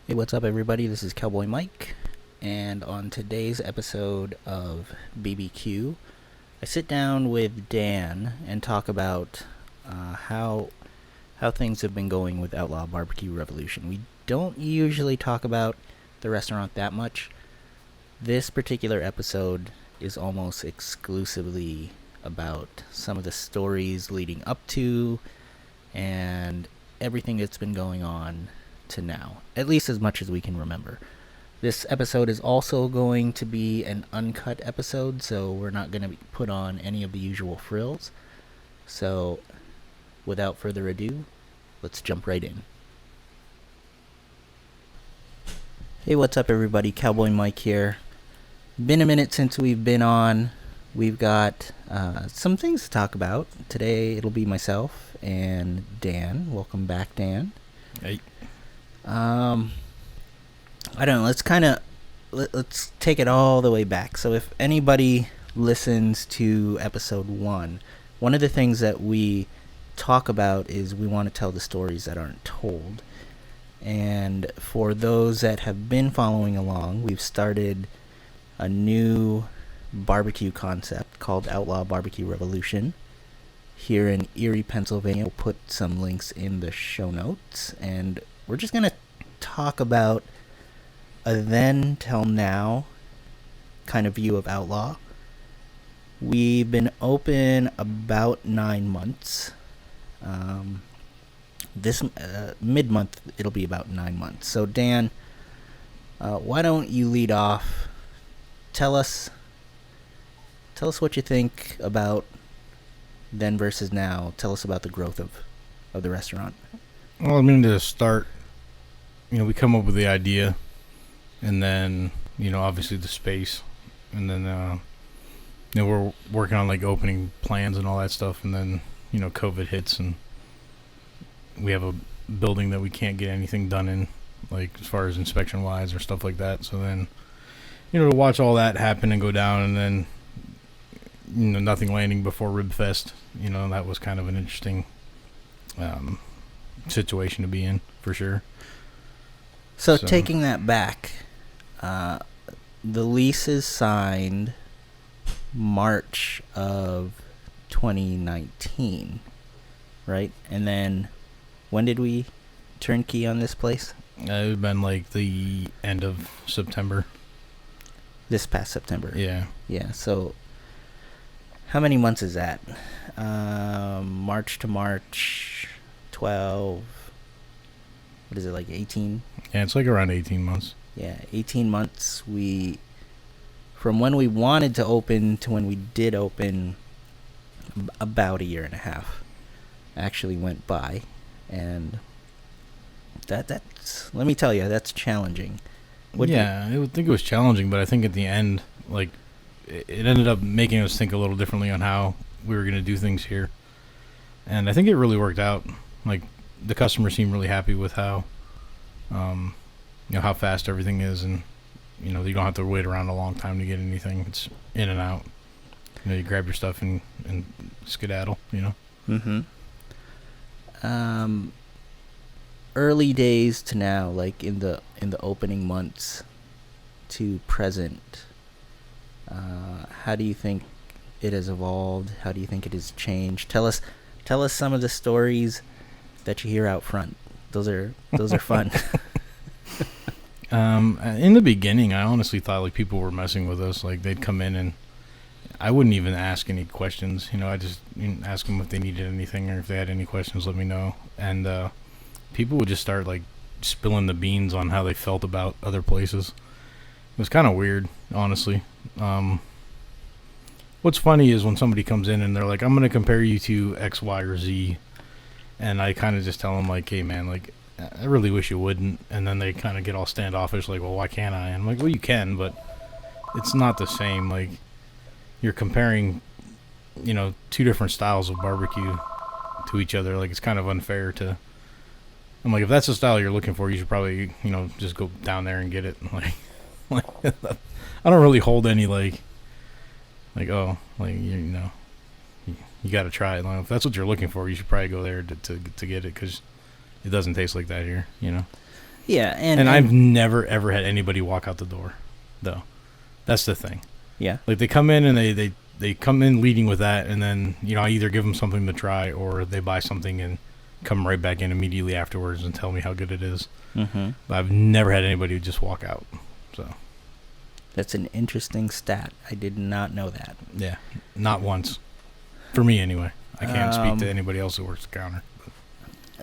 Hey, what's up, everybody? This is Cowboy Mike, and on today's episode of BBQ, I sit down with Dan and talk about how things have been going with Outlaw Barbecue Revolution. We don't usually talk about the restaurant that much. This particular episode is almost exclusively about some of the stories leading up to and everything that's been going on to now, at least as much as we can remember. This episode is also going to be an uncut episode, so we're not going to put on any of the usual frills. So, without further ado, let's jump right in. Hey, what's up, everybody? Cowboy Mike here. Been a minute since we've been on. We've got some things to talk about. Today, it'll be myself and Dan. Welcome back, Dan. Hey. I don't know. Let's take it all the way back. So if anybody listens to episode one of the things that we talk about is we want to tell the stories that aren't told. And for those that have been following along, we've started a new barbecue concept called Outlaw Barbecue Revolution here in Erie, Pennsylvania. We'll put some links in the show notes, and we're just going to talk about a then till now kind of view of Outlaw. We've been open about 9 months. This mid-month, it'll be about 9 months. So, Dan, why don't you lead off? Tell us what you think about then versus now. Tell us about the growth of the restaurant. Well, I mean, to start, we come up with the idea, and then, obviously the space, and then, we're working on, opening plans and all that stuff, and then, COVID hits, and we have a building that we can't get anything done in, as far as inspection-wise or stuff like that, so then, to watch all that happen and go down, and then, nothing landing before Ribfest, that was kind of an interesting situation to be in, for sure. So taking that back, the lease is signed March of 2019, right? And then when did we turnkey on this place? It would have been the end of September. This past September. Yeah. Yeah, so how many months is that? March to March, 12. What is it, 18? Yeah, it's around 18 months. Yeah, 18 months. From when we wanted to open to when we did open, about a year and a half actually went by. And that's, let me tell you, that's challenging. I would think it was challenging, but I think at the end, it ended up making us think a little differently on how we were going to do things here. And I think it really worked out. The customers seem really happy with how, how fast everything is, and you don't have to wait around a long time to get anything. It's in and out. You grab your stuff and skedaddle. Mm-hmm. Early days to now, in the opening months to present, how do you think it has evolved? How do you think it has changed? Tell us some of the stories that you hear out front. Those are fun. In the beginning, I honestly thought people were messing with us. They'd come in and I wouldn't even ask any questions. I just ask them if they needed anything or if they had any questions, let me know. And people would just start spilling the beans on how they felt about other places. It was kind of weird, honestly. What's funny is when somebody comes in and they're like, I'm going to compare you to X, Y, or Z. And I kind of just tell them, hey, man, I really wish you wouldn't. And then they kind of get all standoffish, well, why can't I? And I'm like, well, you can, but it's not the same. You're comparing, two different styles of barbecue to each other. It's kind of unfair to... I'm like, if that's the style you're looking for, you should probably, just go down there and get it. I don't really hold any, you got to try it. If that's what you're looking for, you should probably go there to get it, because it doesn't taste like that here, Yeah, and I've never ever had anybody walk out the door, though. That's the thing. Yeah. Like they come in and they come in leading with that, and then I either give them something to try or they buy something and come right back in immediately afterwards and tell me how good it is. Mm-hmm. But I've never had anybody just walk out. So that's an interesting stat. I did not know that. Yeah, not once. For me, anyway. I can't speak to anybody else who works the counter.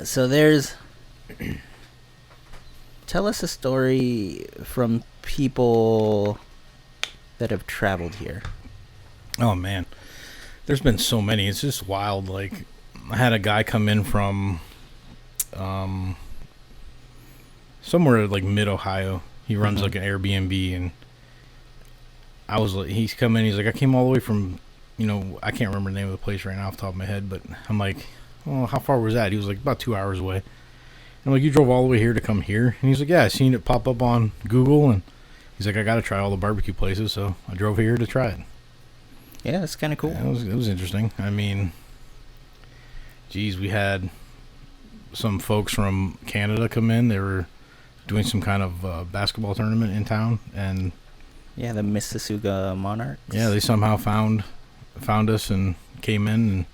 So there's... Tell us a story from people that have traveled here. Oh, man. There's been so many. It's just wild. Like, I had a guy come in from somewhere like mid-Ohio. He runs like an Airbnb, and I was like, he's come in, he's like, I came all the way from, I can't remember the name of the place right now off the top of my head, but I'm like, oh, how far was that? He was like, about 2 hours away. I'm like, you drove all the way here to come here? And he's like, yeah, I seen it pop up on Google, and he's like, I got to try all the barbecue places, so I drove here to try it. Yeah, that's kind of cool. Yeah, it was interesting. I mean, geez, we had some folks from Canada come in. They were doing some kind of basketball tournament in town, and yeah, the Mississauga Monarchs. Yeah, they somehow found us and came in, and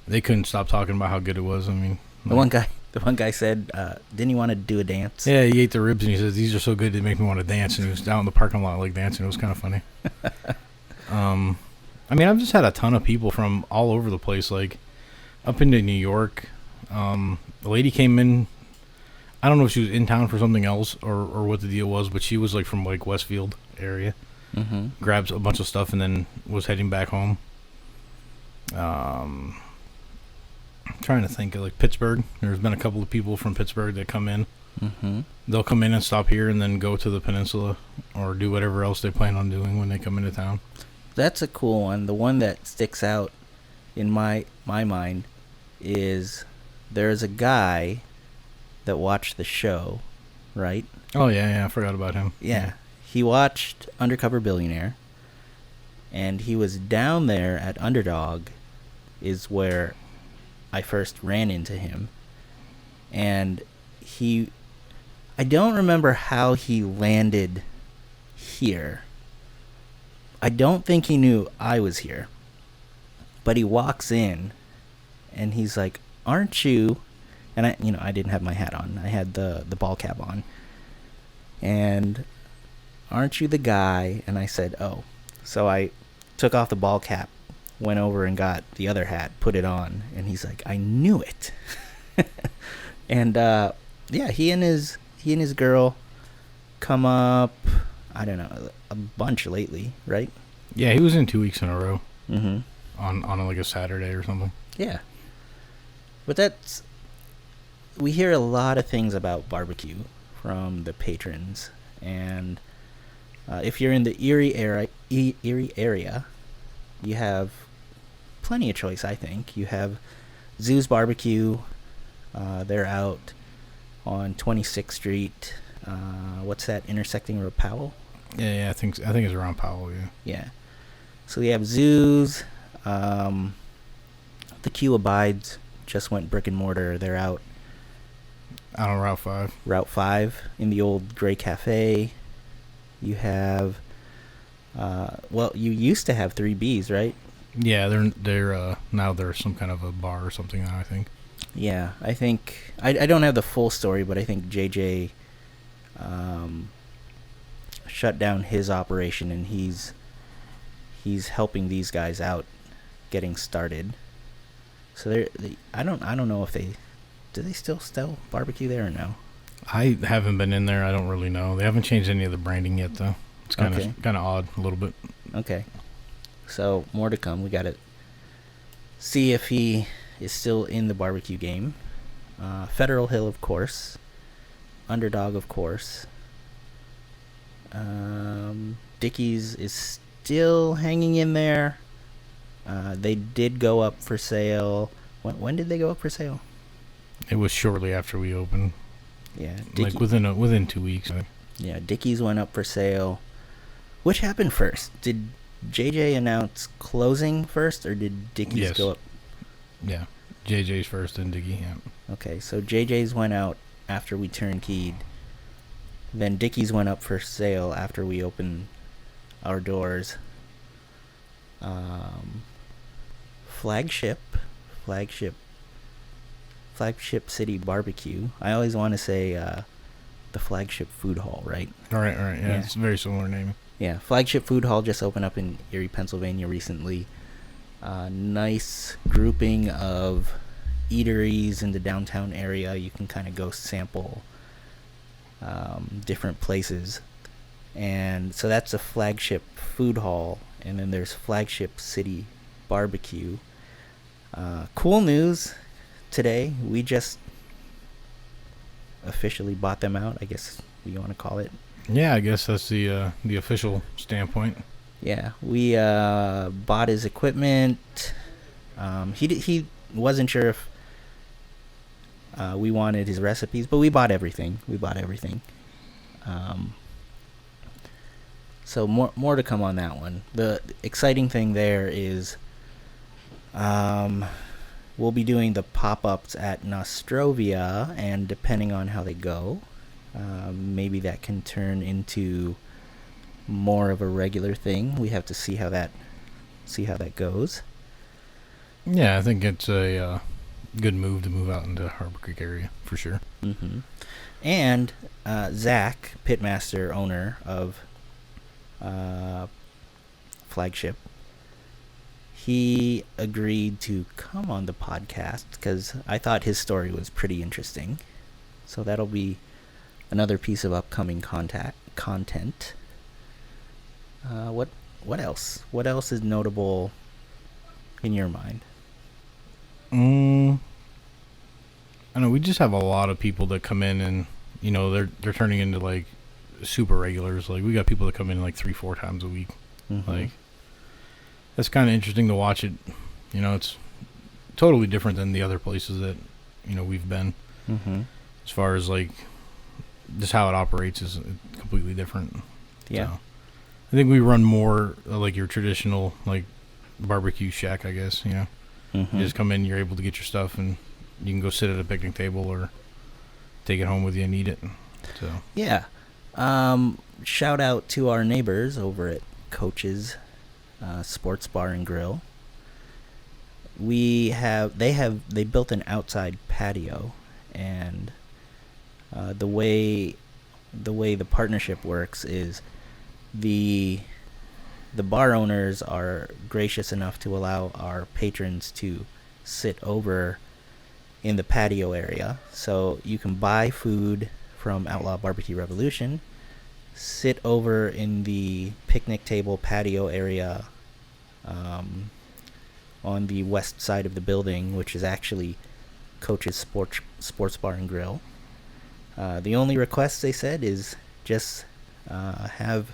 they couldn't stop talking about how good it was. I mean, the one guy said, didn't he want to do a dance? Yeah, he ate the ribs, and he says, these are so good they make me want to dance. And he was out in the parking lot like dancing. It was kind of funny. I mean, I've just had a ton of people from all over the place, like up into New York. A lady came in. I don't know if she was in town for something else or what the deal was, but she was like from like Westfield area. Mm-hmm. Grabs a bunch of stuff and then was heading back home. I'm trying to think of like Pittsburgh. There's been a couple of people from Pittsburgh that come in. Mm-hmm. They'll come in and stop here and then go to the peninsula or do whatever else they plan on doing when they come into town. That's a cool one. The one that sticks out in my mind is there's a guy that watched the show, right? Oh, yeah, I forgot about him. Yeah. He watched Undercover Billionaire, and he was down there at Underdog is where I first ran into him. And I don't remember how he landed here. I don't think he knew I was here. But he walks in, and he's like, aren't you... And I didn't have my hat on. I had the ball cap on. And aren't you the guy? And I said, oh. So I took off the ball cap, went over and got the other hat, put it on. And he's like, I knew it. And yeah, he and his girl come up, I don't know, a bunch lately, right? Yeah, he was in 2 weeks in a row. Mm-hmm. On like a Saturday or something. Yeah. But we hear a lot of things about barbecue from the patrons, and if you're in the Erie area, you have plenty of choice. I think you have Zoo's Barbecue. They're out on 26th Street. What's that intersecting road, Powell? Yeah, I think it's around Powell. Yeah. So we have Zoo's. The Q Abides just went brick and mortar. They're out on Route 5. Route 5 in the old Gray Cafe. You have, you used to have 3Bs, right? Yeah, they're now they're some kind of a bar or something now, I think. Yeah, I think I don't have the full story, but I think JJ shut down his operation, and he's helping these guys out getting started. So I don't know if do they still sell barbecue there or no? I haven't been in there. I don't really know. They haven't changed any of the branding yet, though. It's kind of odd a little bit. Okay. So more to come. We got to see if he is still in the barbecue game. Federal Hill, of course. Underdog, of course. Dickey's is still hanging in there. They did go up for sale. When did they go up for sale? It was shortly after we opened. Yeah, like within 2 weeks. Yeah, Dickey's went up for sale. Which happened first? Did JJ announce closing first, or did Dickey's go up? Yeah, JJ's first and Dickey. Yeah. Okay, so JJ's went out after we turnkeyed, Then Dickies went up for sale after we opened our doors. Flagship City Barbecue. I always want to say the Flagship Food Hall, right? All right. Yeah, it's a very similar name. Yeah, Flagship Food Hall just opened up in Erie, Pennsylvania recently. Nice grouping of eateries in the downtown area. You can kind of go sample different places. And so that's a Flagship Food Hall. And then there's Flagship City Barbecue. Cool news today. We just officially bought them out, I guess you want to call it. Yeah, I guess that's the official standpoint. Yeah, we bought his equipment. He wasn't sure if we wanted his recipes, but we bought everything. So more to come on that one. The exciting thing there is we'll be doing the pop-ups at Nostrovia, and depending on how they go, maybe that can turn into more of a regular thing. We have to see how that goes. Yeah, I think it's a good move to move out into Harbor Creek area for sure. Mm-hmm. And Zach, pitmaster owner of Flagship, he agreed to come on the podcast because I thought his story was pretty interesting. So that'll be another piece of upcoming content. What else? What else is notable in your mind? I know we just have a lot of people that come in and they're turning into like super regulars. Like we got people that come in like 3-4 times a week. Mm-hmm. Like that's kind of interesting to watch it. It's totally different than the other places that we've been. Mm-hmm. As far as like just how it operates is completely different. Yeah. So, I think we run more like your traditional like barbecue shack, I guess. Mm-hmm. You just come in, you're able to get your stuff, and you can go sit at a picnic table or take it home with you and eat it. So yeah. Shout out to our neighbors over at Coach's Sports Bar and Grill. They built an outside patio, and the way the partnership works is the bar owners are gracious enough to allow our patrons to sit over in the patio area. So you can buy food from Outlaw Barbecue Revolution, sit over in the picnic table patio area on the west side of the building, which is actually Coach's Sports Bar and Grill. The only request, they said, is just have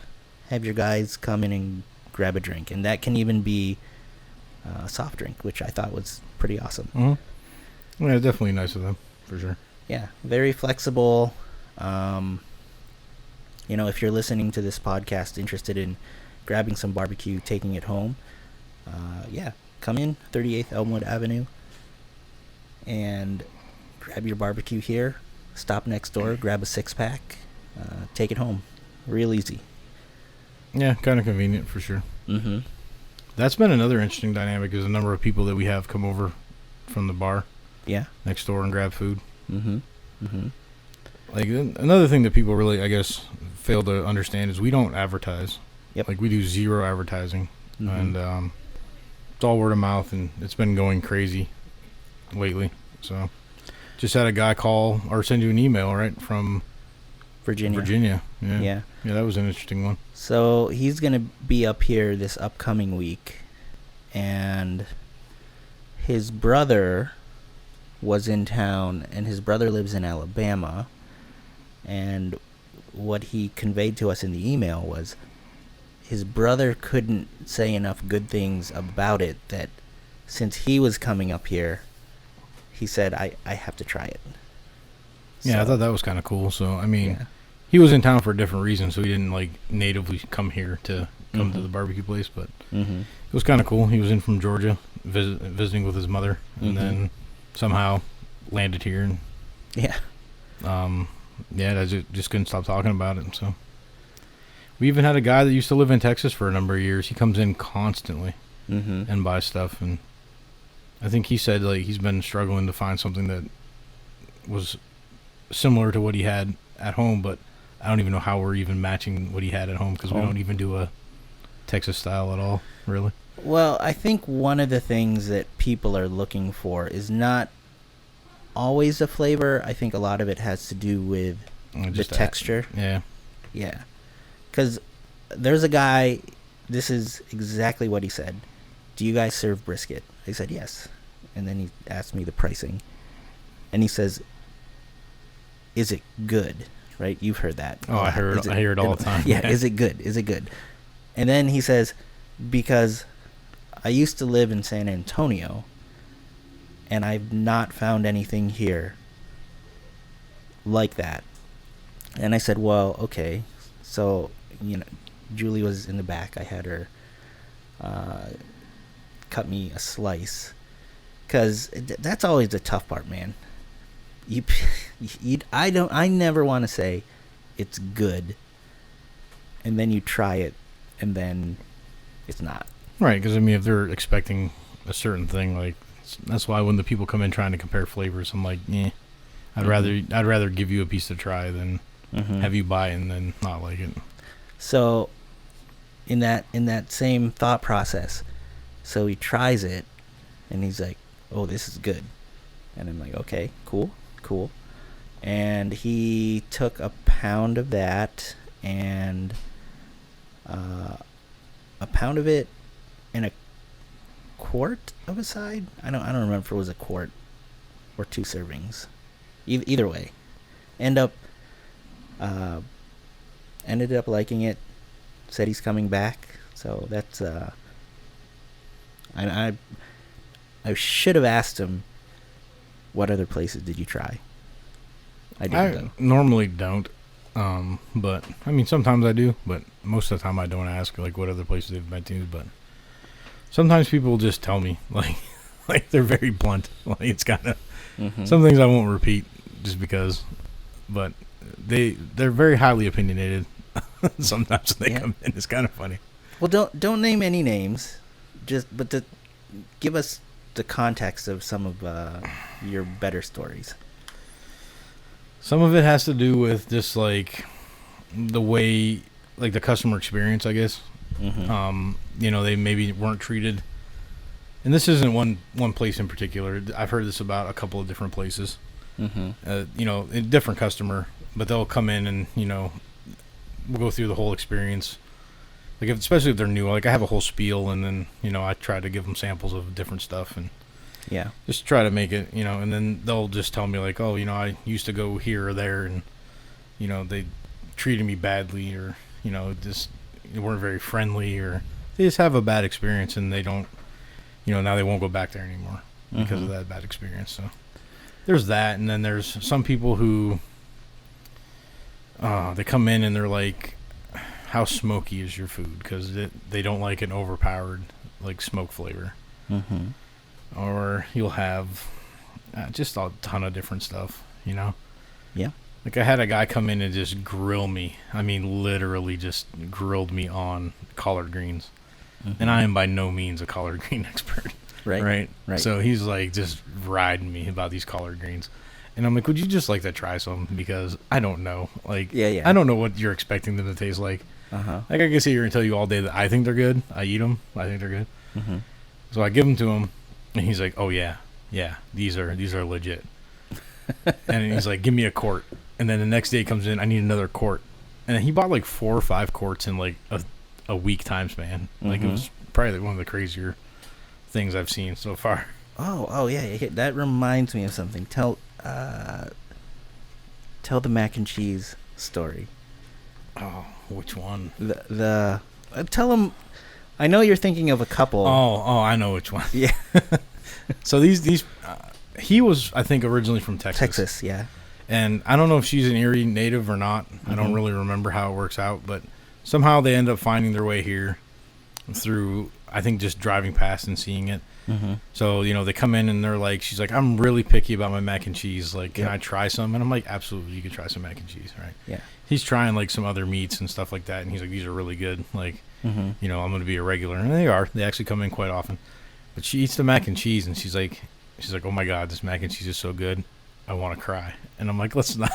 your guys come in and grab a drink, and that can even be a soft drink, which I thought was pretty awesome. Mm-hmm. Yeah, definitely nice of them, for sure. Yeah, very flexible. If you're listening to this podcast, interested in grabbing some barbecue, taking it home, come in 38th Elmwood Avenue and grab your barbecue here. Stop next door, grab a 6-pack, take it home. Real easy. Yeah, kind of convenient for sure. Mm-hmm. That's been another interesting dynamic, is the number of people that we have come over from the bar next door and grab food. Mm-hmm. Mm-hmm. Like, another thing that people really, I guess, fail to understand is we don't advertise. Yep. Like, we do zero advertising. Mm-hmm. And it's all word of mouth, and it's been going crazy lately. So, just had a guy call or send you an email, right, from Virginia. Yeah, that was an interesting one. So he's going to be up here this upcoming week, and his brother was in town, and his brother lives in Alabama, and what he conveyed to us in the email was his brother couldn't say enough good things about it, that since he was coming up here, he said, I have to try it. Yeah, So, I thought that was kind of cool. So, I mean, yeah. he was in town for a different reason, so he didn't, like, natively come here to come to the barbecue place, but Mm-hmm. it was kind of cool. He was in from Georgia, visiting with his mother, and then somehow landed here. And, Yeah. yeah, I just couldn't stop talking about it. So we even had a guy that used to live in Texas for a number of years. He comes in constantly and buys stuff, and I think he said like he's been struggling to find something that was similar to what he had at home, but I don't even know how we're even matching what he had at home because we don't even do a Texas style at all, really. Well, I think one of the things that people are looking for is not always the flavor. I think a lot of it has to do with the texture. Yeah. Yeah. Because there's a guy, this is exactly what he said. Do you guys serve brisket? I said, yes. And then he asked me the pricing. And he says, is it good? Right? You've heard that. Oh, I hear it all the time. Yeah. Is it good? Is it good? And then he says, because I used to live in San Antonio, and I've not found anything here like that. And I said, well, okay. So, Julie was in the back. I had her cut me a slice. Because that's always the tough part, man. I never want to say it's good, and then you try it, and then it's not. Right, because, if they're expecting a certain thing, like, that's why when the people come in trying to compare flavors, I'm like, I'd rather give you a piece to try than have you buy and then not like it. So, in that same thought process, so he tries it, and he's like, "Oh, this is good," and I'm like, "Okay, cool." And he took a pound of that and a pound of it and a quart of a side. I don't remember if it was a quart or 2 servings. Either way, ended up liking it. Said he's coming back. So that's I should have asked him, what other places did you try? I normally don't. But sometimes I do, but most of the time I don't ask like what other places they've been to, but sometimes people just tell me like they're very blunt. Like it's kind of some things I won't repeat just because, but they're very highly opinionated. Sometimes when they come in, it's kind of funny. Well, don't name any names, but to give us the context of some of your better stories. Some of it has to do with just like the way, like the customer experience, I guess. They maybe weren't treated. And this isn't one place in particular. I've heard this about a couple of different places. A different customer, but they'll come in and we'll go through the whole experience. Like especially if they're new, like I have a whole spiel, and then I try to give them samples of different stuff and just try to make it, and then they'll just tell me like, oh, I used to go here or there, and they treated me badly, or just weren't very friendly, or they just have a bad experience, and they don't, now they won't go back there anymore because of that bad experience. So there's that, and then there's some people who they come in and they're like, how smoky is your food? Because they don't like an overpowered like smoke flavor. Or you'll have just a ton of different stuff, Yeah. Like I had a guy come in and just grill me. Literally just grilled me on collard greens. And I am by no means a collard green expert. Right. So he's like just riding me about these collard greens. And I'm like, would you just like to try some? Because I don't know. Like, I don't know what you're expecting them to taste like. Like I can sit here and tell you all day that I think they're good. I eat them. I think they're good. So I give them to him, and he's like, "Oh yeah, these are legit." And he's like, "Give me a quart." And then the next day he comes in, I need another quart. And then he bought like 4 or 5 quarts in like a week time span. Like it was probably like one of the crazier things I've seen so far. Oh yeah. That reminds me of something. Tell the mac and cheese story. Oh, which one? Tell them. I know you're thinking of a couple. Oh, I know which one. Yeah. So these he was, I think, originally from Texas. Texas, yeah. And I don't know if she's an Erie native or not. I don't really remember how it works out, but somehow they end up finding their way here through, I think, just driving past and seeing it. Mm-hmm. So, they come in and they're like, she's like, I'm really picky about my mac and cheese. Like, can I try some? And I'm like, absolutely, you can try some mac and cheese, right? Yeah. He's trying, like, some other meats and stuff like that. And he's like, these are really good. Like, Mm-hmm. I'm going to be a regular. And they are. They actually come in quite often. But she eats the mac and cheese, and she's like, oh, my God, this mac and cheese is so good. I want to cry. And I'm like, let's not.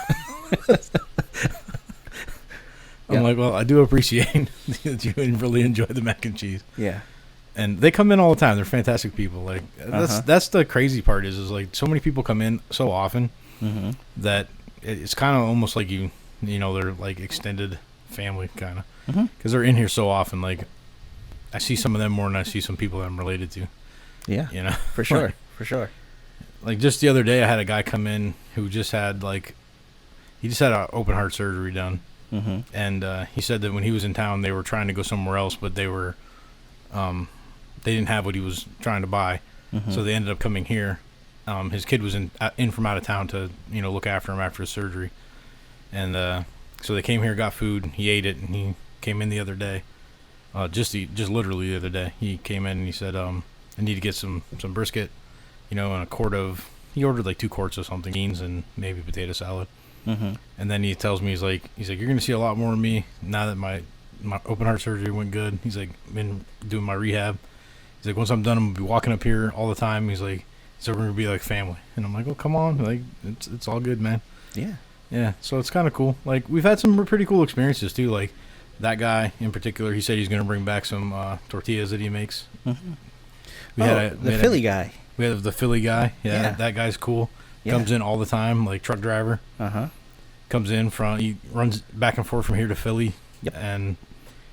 I'm like, well, I do appreciate that you really enjoy the mac and cheese. Yeah. And they come in all the time. They're fantastic people. Like that's the crazy part is like so many people come in so often Mm-hmm. that it's kind of almost like they're like extended family kind of Mm-hmm. because they're in here so often. Like I see some of them more than I see some people that I'm related to. Yeah. For sure. For sure. Like just the other day, I had a guy come in who just had he just had an open heart surgery done. Mm-hmm. And he said that when he was in town, they were trying to go somewhere else, but they were, they didn't have what he was trying to buy, Mm-hmm. so they ended up coming here. His kid was in from out of town to look after him after his surgery, and so they came here, got food, he ate it, and he came in the other day, just literally the other day. He came in and he said, I need to get some brisket, and a quart of. He ordered like 2 quarts of something, beans and maybe potato salad. Mm-hmm. And then he tells me, he's like, you're going to see a lot more of me now that my open heart surgery went good. He's like, been doing my rehab. He's like, once I'm done, I'm going to be walking up here all the time. He's like, so we're going to be like family. And I'm like, oh, come on. Like, it's all good, man. Yeah. Yeah. So it's kind of cool. Like, we've had some pretty cool experiences too. Like that guy in particular, he said he's going to bring back some tortillas that he makes. Mm-hmm. The Philly guy. We have the Philly guy. Yeah. That guy's cool. Yeah. Comes in all the time, like truck driver. Uh-huh. Comes in he runs back and forth from here to Philly. Yep. And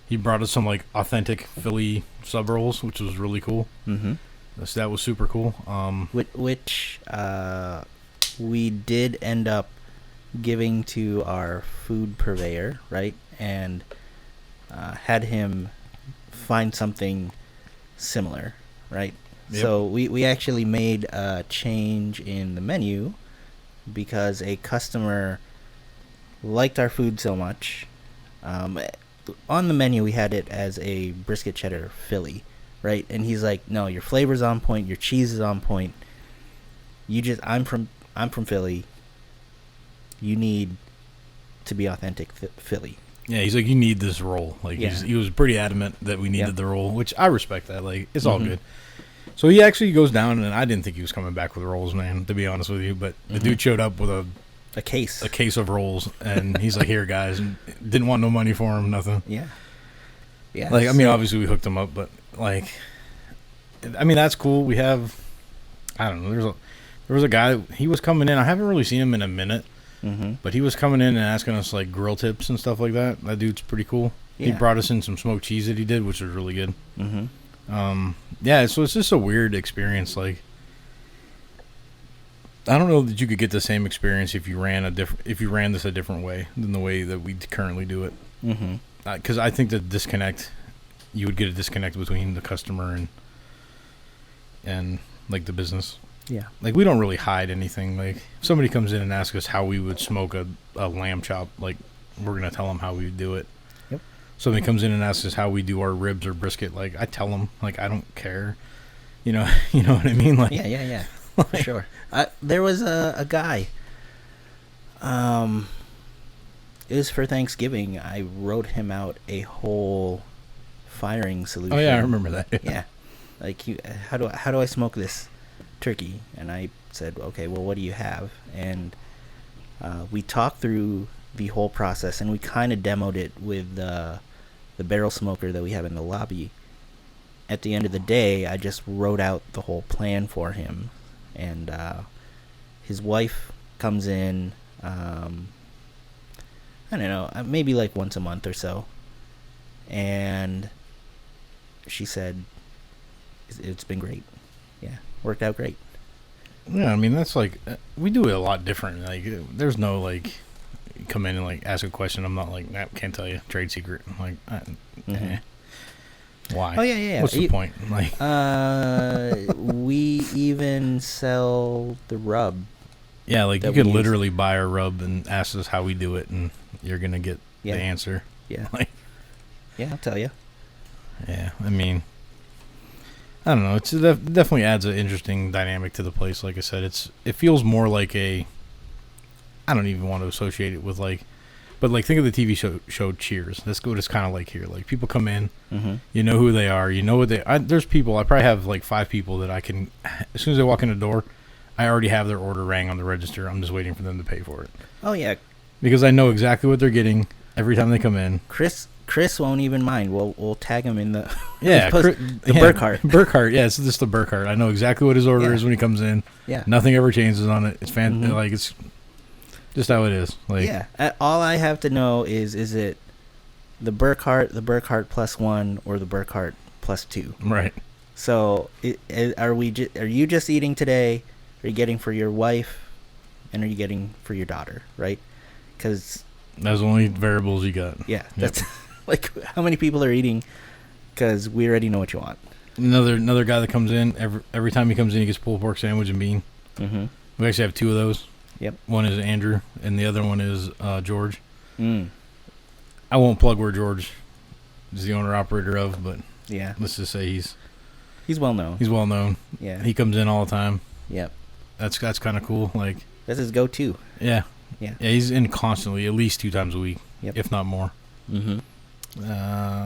he brought us some like authentic Philly sub rolls, which was really cool. Mm-hmm. So that was super cool. Which we did end up giving to our food purveyor, right? And had him find something similar, right? Yep. So we actually made a change in the menu because a customer liked our food so much. On the menu, we had it as a brisket cheddar Philly, right? And he's like, "No, your flavor's on point. Your cheese is on point. I'm from Philly. You need to be authentic Philly." Yeah, he's like, you need this roll. Like he was pretty adamant that we needed the roll, which I respect that. Like it's all good. So he actually goes down, and I didn't think he was coming back with rolls, man, to be honest with you. But the dude showed up with a case of rolls, and he's like, "Here, guys," and didn't want no money for him, nothing. Yeah. Like, I mean, obviously we hooked him up, but like, I mean, that's cool. We have, I don't know. There was a guy. He was coming in. I haven't really seen him in a minute, but he was coming in and asking us like grill tips and stuff like that. That dude's pretty cool. Yeah. He brought us in some smoked cheese that he did, which was really good. Yeah, so it's just a weird experience. Like, I don't know that you could get the same experience if you ran this a different way than the way that we currently do it. Because I think you would get a disconnect between the customer and like the business. Yeah, like we don't really hide anything. Like if somebody comes in and asks us how we would smoke a lamb chop, like we're gonna tell them how we would do it. Somebody comes in and asks us how we do our ribs or brisket, like I tell them, like I don't care, you know what I mean? Like yeah, for sure. There was a guy. It was for Thanksgiving. I wrote him out a whole firing solution. Oh yeah, I remember that. Yeah, like how do I smoke this turkey? And I said, okay, well, what do you have? And we talked through the whole process, and we kind of demoed it with the barrel smoker that we have in the lobby. At the end of the day, I just wrote out the whole plan for him, and his wife comes in, I don't know, maybe like once a month or so, and she said it's been great. Yeah, worked out great. Yeah, I mean, that's like, we do it a lot different. Like, there's no like, come in and like ask a question. I'm not like, nah, can't tell you, trade secret. I'm like, why? Oh yeah. What's the point? Like, we even sell the rub. Yeah, like you could literally buy a rub and ask us how we do it, and you're gonna get the answer. Yeah. Like, yeah, I'll tell you. Yeah, I mean, I don't know. It definitely adds an interesting dynamic to the place. Like I said, it feels more like a. I don't even want to associate it with like, but like think of the TV show Cheers. That's what it's kind of like here. Like people come in, you know who they are, you know what they. There's people. I probably have like 5 people that I can. As soon as they walk in the door, I already have their order rang on the register. I'm just waiting for them to pay for it. Oh yeah, because I know exactly what they're getting every time they come in. Chris won't even mind. We'll tag him in the the Burkhart. Burkhart, yeah, it's just the Burkhart. I know exactly what his order is when he comes in. Yeah, nothing ever changes on it. It's like it's just how it is. Like all I have to know is it the Burkhart +1 or the Burkhart +2? Right. So are you just eating today? Are you getting for your wife, and are you getting for your daughter? Right? Because that's the only variables you got. Yeah, that's like how many people are eating. Because we already know what you want. Another guy that comes in every time he comes in, he gets pulled pork sandwich and bean. Mm-hmm. We actually have 2 of those. Yep. One is Andrew, and the other one is George. Mm. I won't plug where George is the owner operator of, but yeah, let's just say he's well known. He's well known. Yeah. He comes in all the time. Yep. That's kind of cool. Like that's his go-to. Yeah. Yeah. Yeah. He's in constantly, at least 2 times a week, if not more. Mm-hmm.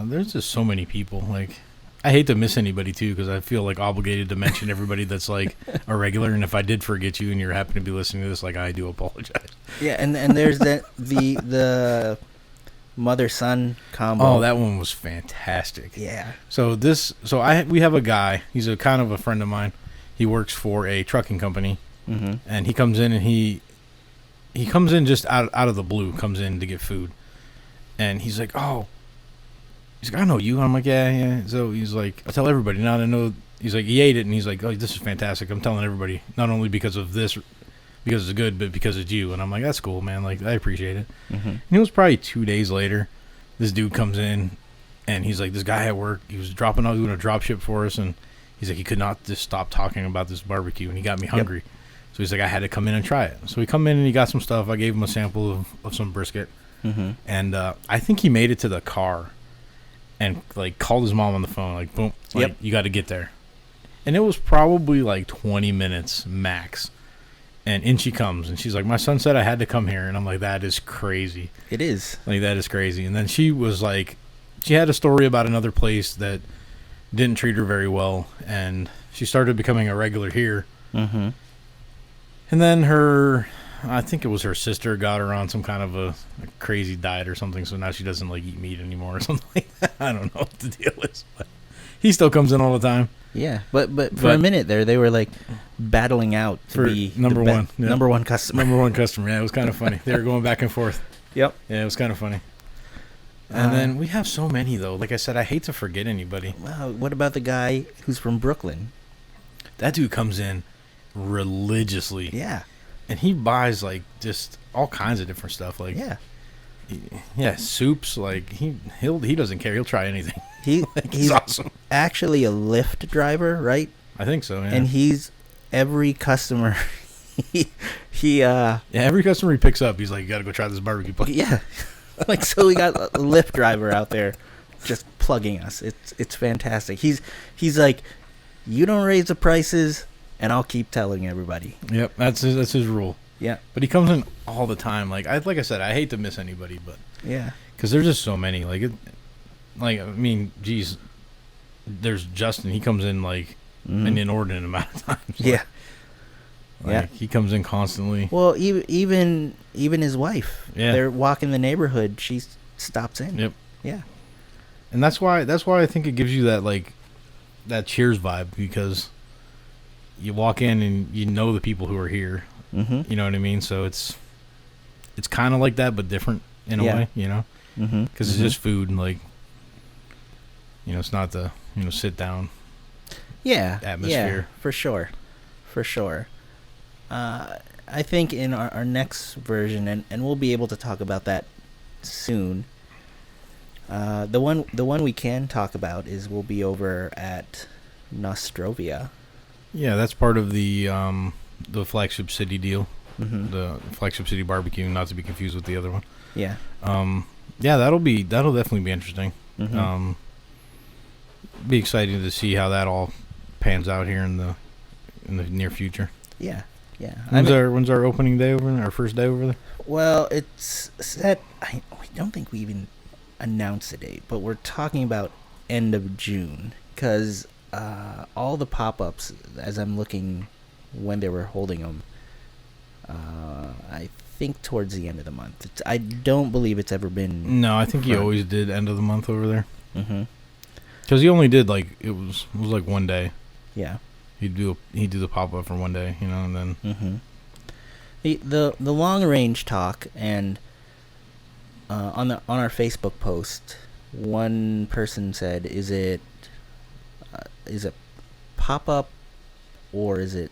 There's just so many people. Like, I hate to miss anybody too, because I feel like obligated to mention everybody that's like a regular. And if I did forget you and you happen to be listening to this, like I do apologize. Yeah, and there's the mother-son combo. Oh, that one was fantastic. Yeah. So we have a guy. He's a kind of a friend of mine. He works for a trucking company, and he comes in and he comes in just out of the blue. Comes in to get food, and he's like, oh. He's like, I know you. I'm like, yeah. So he's like, I tell everybody now I know. He's like, he ate it, and he's like, oh, this is fantastic. I'm telling everybody, not only because of this, because it's good, but because it's you. And I'm like, that's cool, man. Like, I appreciate it. And it was probably 2 days later, this dude comes in, and he's like, this guy at work, he was doing a drop ship for us, and he's like, he could not just stop talking about this barbecue, and he got me hungry. So he's like, I had to come in and try it. So he come in, and he got some stuff. I gave him a sample of some brisket, and I think he made it to the car. And like called his mom on the phone, like boom, like you got to get there. And it was probably like 20 minutes max. And in she comes, and she's like, my son said I had to come here. And I'm like, that is crazy. It is. Like, that is crazy. And then she was like, she had a story about another place that didn't treat her very well. And she started becoming a regular here. And then I think it was her sister got her on some kind of a crazy diet or something, so now she doesn't like eat meat anymore or something like that. I don't know what the deal is, but he still comes in all the time. Yeah, but for a minute there, they were like battling out to be number one customer. Number one customer. Yeah, it was kind of funny. They were going back and forth. Yep. Yeah, it was kind of funny. And then we have so many though. Like I said, I hate to forget anybody. Wow. What about the guy who's from Brooklyn? That dude comes in religiously. Yeah. And he buys like just all kinds of different stuff. Like soups. Like he doesn't care. He'll try anything. He's awesome. Actually, a Lyft driver, right? I think so. Yeah. And he's every customer. Every customer he picks up, he's like, you got to go try this barbecue place. Yeah. Like, so we got a Lyft driver out there just plugging us. It's fantastic. He's like, you don't raise the prices, and I'll keep telling everybody. Yep, that's his rule. Yeah, but he comes in all the time. Like I said, I hate to miss anybody, but yeah, because there's just so many. Like I mean, geez, there's Justin. He comes in like an inordinate amount of times. Like, he comes in constantly. Well, even his wife. Yeah, they're walking the neighborhood. She stops in. Yep. Yeah, and that's why I think it gives you that like that Cheers vibe, because you walk in and you know the people who are here. You know what I mean? So it's kind of like that, but different in a way, you know? Because it's just food, and like, you know, it's not the, you know, sit down atmosphere. Yeah, for sure. I think in our next version, and we'll be able to talk about that soon. The one we can talk about is we'll be over at Nostrovia. Yeah, that's part of the Flagship City deal. The Flagship City Barbecue, not to be confused with the other one. Yeah. That'll definitely be interesting. Be exciting to see how that all pans out here in the near future. Yeah. Yeah. When's our opening day over there? Our first day over there? Well, it's set. I don't think we even announced the date, but we're talking about end of June because all the pop-ups, as I'm looking when they were holding them, I think towards the end of the month. I don't believe it's ever been. No, I think he always did end of the month over there. Mm-hmm. Because he only did it was like one day. Yeah. He'd do the pop-up for one day, and then. Mm-hmm. The long range talk, and on our Facebook post, one person said, "Is it pop up, or is it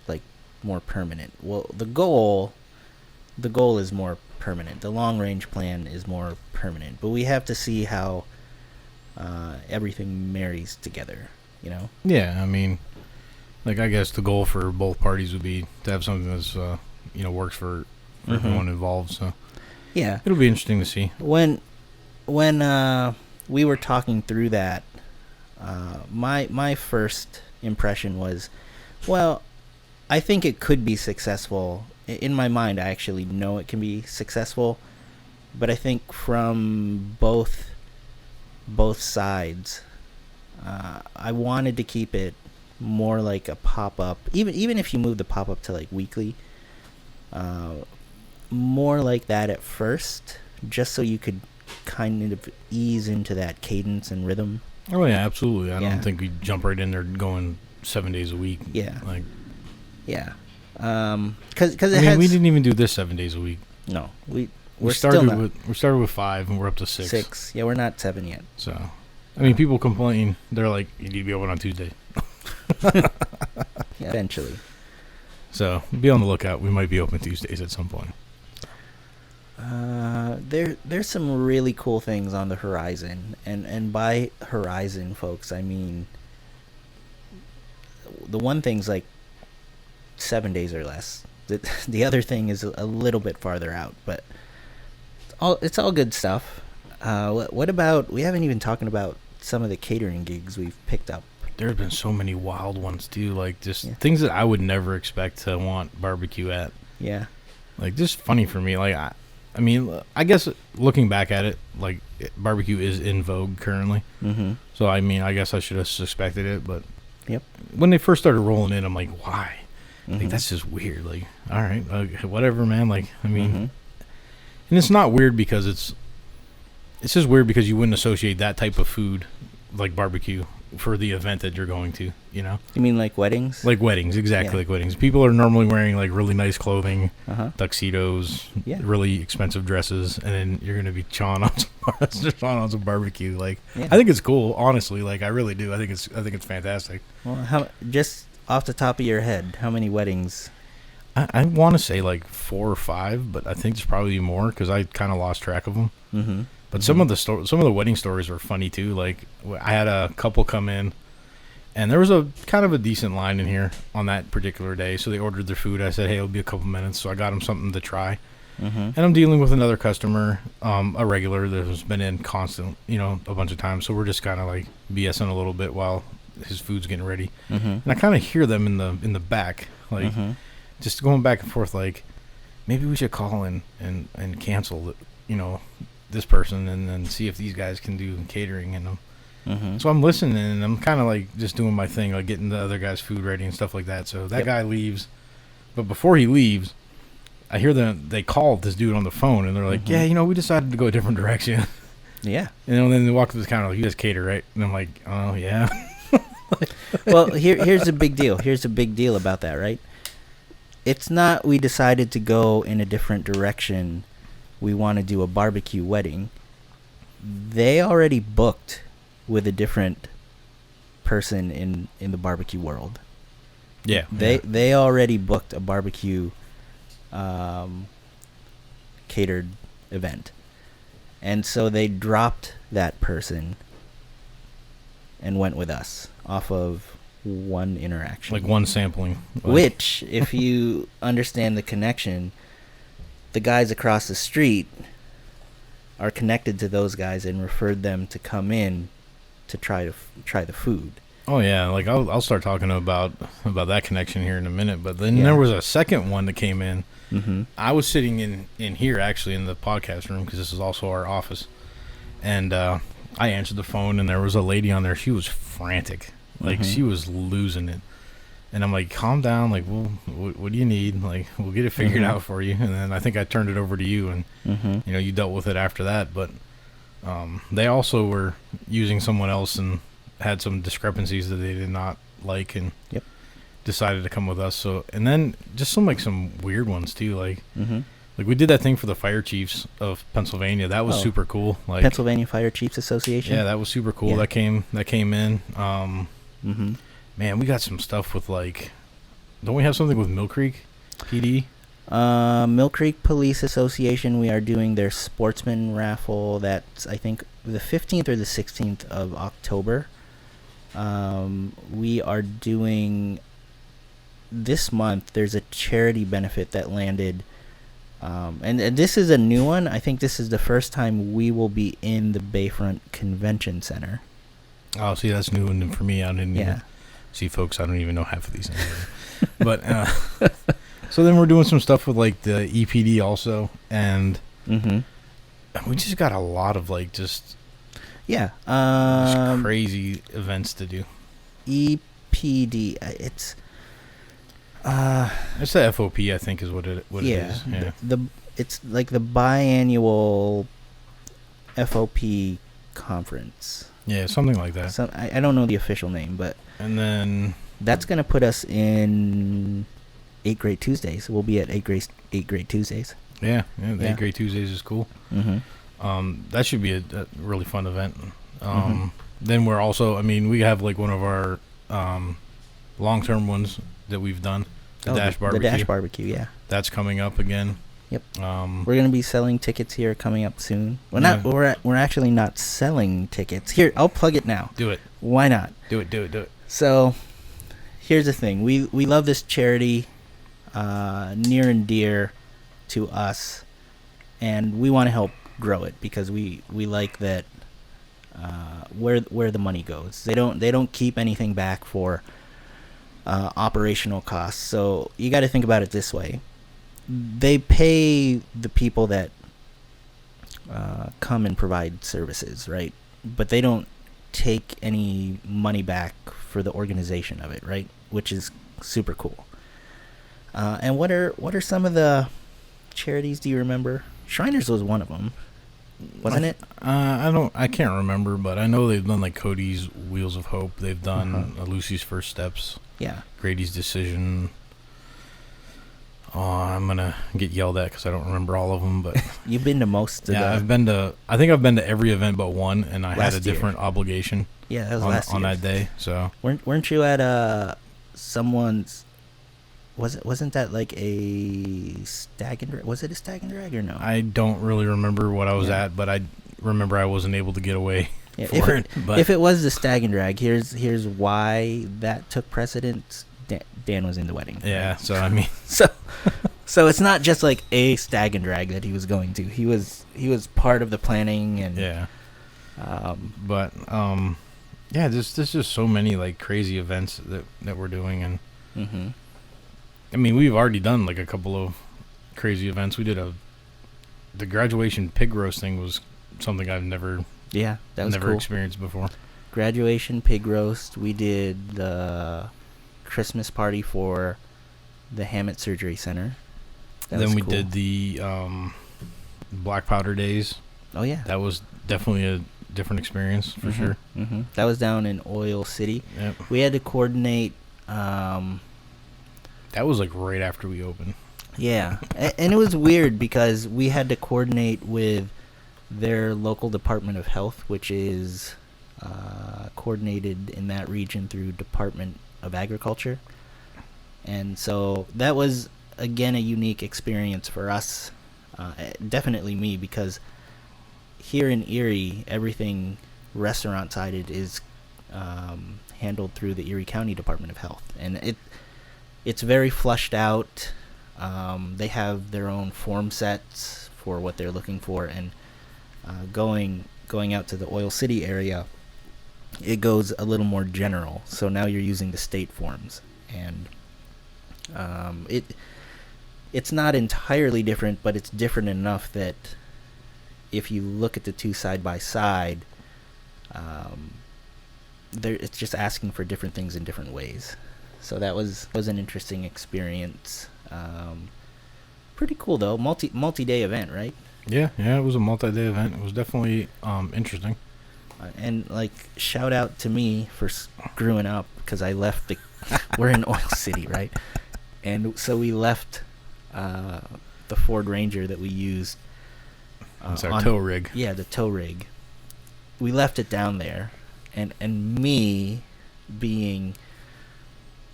like more permanent?" Well, the goal is more permanent. The long range plan is more permanent, but we have to see how everything marries together. Yeah, I mean, I guess the goal for both parties would be to have something that's works for everyone involved. So yeah, it'll be interesting to see. When we were talking through that, my first impression was, well, I think it could be successful. In my mind, I actually know it can be successful, but I think from both sides, I wanted to keep it more like a pop-up, even if you move the pop-up to weekly, more like that at first, just so you could kind of ease into that cadence and rhythm. Oh yeah, absolutely. I don't think we jump right in there going 7 days a week. Yeah. Yeah. Because we didn't even do this 7 days a week. No, we started with 5 and we're up to 6. Yeah, we're not 7 yet. So, I mean, people complain. They're like, you need to be open on Tuesday. Yeah, eventually. So be on the lookout. We might be open Tuesdays at some point. There's some really cool things on the horizon, and by horizon, folks, I mean the one thing's 7 days or less. The other thing is a little bit farther out, but it's all good stuff. What about, we haven't even talked about some of the catering gigs we've picked up. There have been so many wild ones too, things that I would never expect to want barbecue at. Yeah. Just funny for me. I mean, I guess looking back at it, barbecue is in vogue currently. Mm-hmm. So, I mean, I guess I should have suspected it, but yep. When they first started rolling in, I'm like, why? Mm-hmm. That's just weird. All right, whatever, man. I mean, mm-hmm. And it's not weird because it's just weird because you wouldn't associate that type of food, like barbecue, for the event that you're going to, You mean weddings? Like weddings, exactly. Yeah. Like weddings. People are normally wearing really nice clothing, tuxedos, really expensive dresses, and then you're going to be chawing on some barbecue. I think it's cool, honestly. I really do. I think it's fantastic. Well, just off the top of your head, how many weddings? I want to say 4 or 5, but I think there's probably more because I kind of lost track of them. Mm-hmm. But some of the wedding stories were funny too. I had a couple come in, and there was a kind of a decent line in here on that particular day. So they ordered their food. I said, "Hey, it'll be a couple minutes." So I got them something to try. Mm-hmm. And I'm dealing with another customer, a regular that has been in constant, a bunch of times. So we're just kind of BSing a little bit while his food's getting ready. Mm-hmm. And I kind of hear them in the back, just going back and forth, maybe we should call and cancel this person and then see if these guys can do catering and them. Mm-hmm. So I'm listening and I'm kind of just doing my thing, getting the other guy's food ready and stuff like that. So that guy leaves, but before he leaves, I hear they called this dude on the phone and they're like, yeah, we decided to go a different direction. Yeah. And then they walk to the counter, you guys cater, right? And I'm like, oh yeah. Well, here's a big deal. Here's a big deal about that, right? It's not we decided to go in a different direction. We want to do a barbecue wedding. They already booked with a different person in the barbecue world. Yeah. They already booked a barbecue catered event. And so they dropped that person and went with us off of one interaction. One sampling. Which, if you understand the connection, the guys across the street are connected to those guys and referred them to come in to try the food. Oh yeah, like I'll start talking about that connection here in a minute. But then Yeah. there was a second one that came in. Mm-hmm. I was sitting in here actually in the podcast room because this is also our office, and I answered the phone and there was a lady on there. She was frantic, like Mm-hmm. she was losing it. And I'm like, calm down. Like, well, what do you need? Like, we'll get it figured Mm-hmm. out for you. And then I think I turned it over to you, and Mm-hmm. you dealt with it after that. But they also were using someone else and had some discrepancies that they did not like, and Yep. decided to come with us. So, and then just some weird ones too. Mm-hmm. Like we did that thing for the fire chiefs of Pennsylvania. That was Oh. super cool. Like Pennsylvania Fire Chiefs Association. yeah, that was super cool. Yeah. That came in. Mm-hmm. Man, we got some stuff with like. Don't we have something with Mill Creek PD? Mill Creek Police Association. We are doing their sportsman raffle. That's I think the 15th or the 16th of October. We are doing this month. There's a charity benefit that landed, and this is a new one. I think this is the first time we will be in the Bayfront Convention Center. Oh, see, that's new and for me. I didn't Yeah. even see, folks. I don't even know half of these things. But so then we're doing some stuff with like the EPD also, and Mm-hmm. we just got a lot of like just Yeah. crazy events to do. EPD. It's. It's the FOP, I think, is what it is. Yeah. It's like the biannual FOP conference. Yeah, something like that. So I don't know the official name, but And then that's gonna put us in 8 Great Tuesdays. We'll be at 8 Great Tuesdays. the Yeah. 8 Great Tuesdays is cool. Mm-hmm. That should be a really fun event. Mhm. Then we're also, I mean, we have like one of our long-term ones that we've done, the Dash Barbecue. The Dash Barbecue, yeah. That's coming up again. Yep. We're We're gonna be selling tickets here coming up soon. We're actually not selling tickets. Here, I'll plug it now. do it. Why not? Do it. So, here's the thing. We love this charity, near and dear to us, and we want to help grow it because we like that where the money goes. They don't keep anything back for operational costs. So you got to think about it this way: they pay the people that come and provide services, right? But they don't take any money back for the organization of it, right? Which is super cool. And what are some of the charities? Do you remember? Shriners was one of them, wasn't it? I can't remember, but I know they've done like Cody's Wheels of Hope. They've done Lucy's First Steps, Yeah. Grady's Decision. Oh, I'm gonna get yelled at because I don't remember all of them, but You've been to most of yeah, the. I think I've been to every event but one, and I had Last a year. different obligation Yeah, that was last year. on that day. So Weren't you at someone's? Wasn't that like a stag and drag? Was it a stag and drag or no? I don't really remember what I was Yeah. at, but I remember I wasn't able to get away Yeah, for it. But if it was the stag and drag, here's why that took precedence. Dan was in the wedding. yeah, so I mean, So it's not just like a stag and drag that he was going to. He was part of the planning and yeah. But Yeah, there's just so many like crazy events that we're doing, and mm-hmm. I mean we've already done like a couple of crazy events. We did the graduation pig roasting was something I've never Yeah, that was cool. experienced before. Graduation pig roast. We did the Christmas party for the Hammett Surgery Center. That Then was we cool. did the black powder days. Oh yeah, That was definitely a different experience for sure. Mm-hmm. That was down in Oil City. Yep. We had to coordinate. That was like right after we opened. Yeah, and it was weird because we had to coordinate with their local Department of Health, which is coordinated in that region through Department of Agriculture. And so that was, again, a unique experience for us, definitely me, because here in Erie, everything restaurant-sided is handled through the Erie County Department of Health. And it's very flushed out. They have their own form sets for what they're looking for, and going out to the Oil City area, it goes a little more general. So now you're using the state forms, and it's not entirely different, but it's different enough that if you look at the two side by side, it's just asking for different things in different ways. So that was an interesting experience. Pretty cool though, multi-day event, right? Yeah, it was a multi-day event. It was definitely interesting. And like, shout out to me for screwing up, because I left we're in Oil City, right? And so we left the Ford Ranger that we used. It's our tow rig. Yeah, the tow rig. We left it down there, and me being,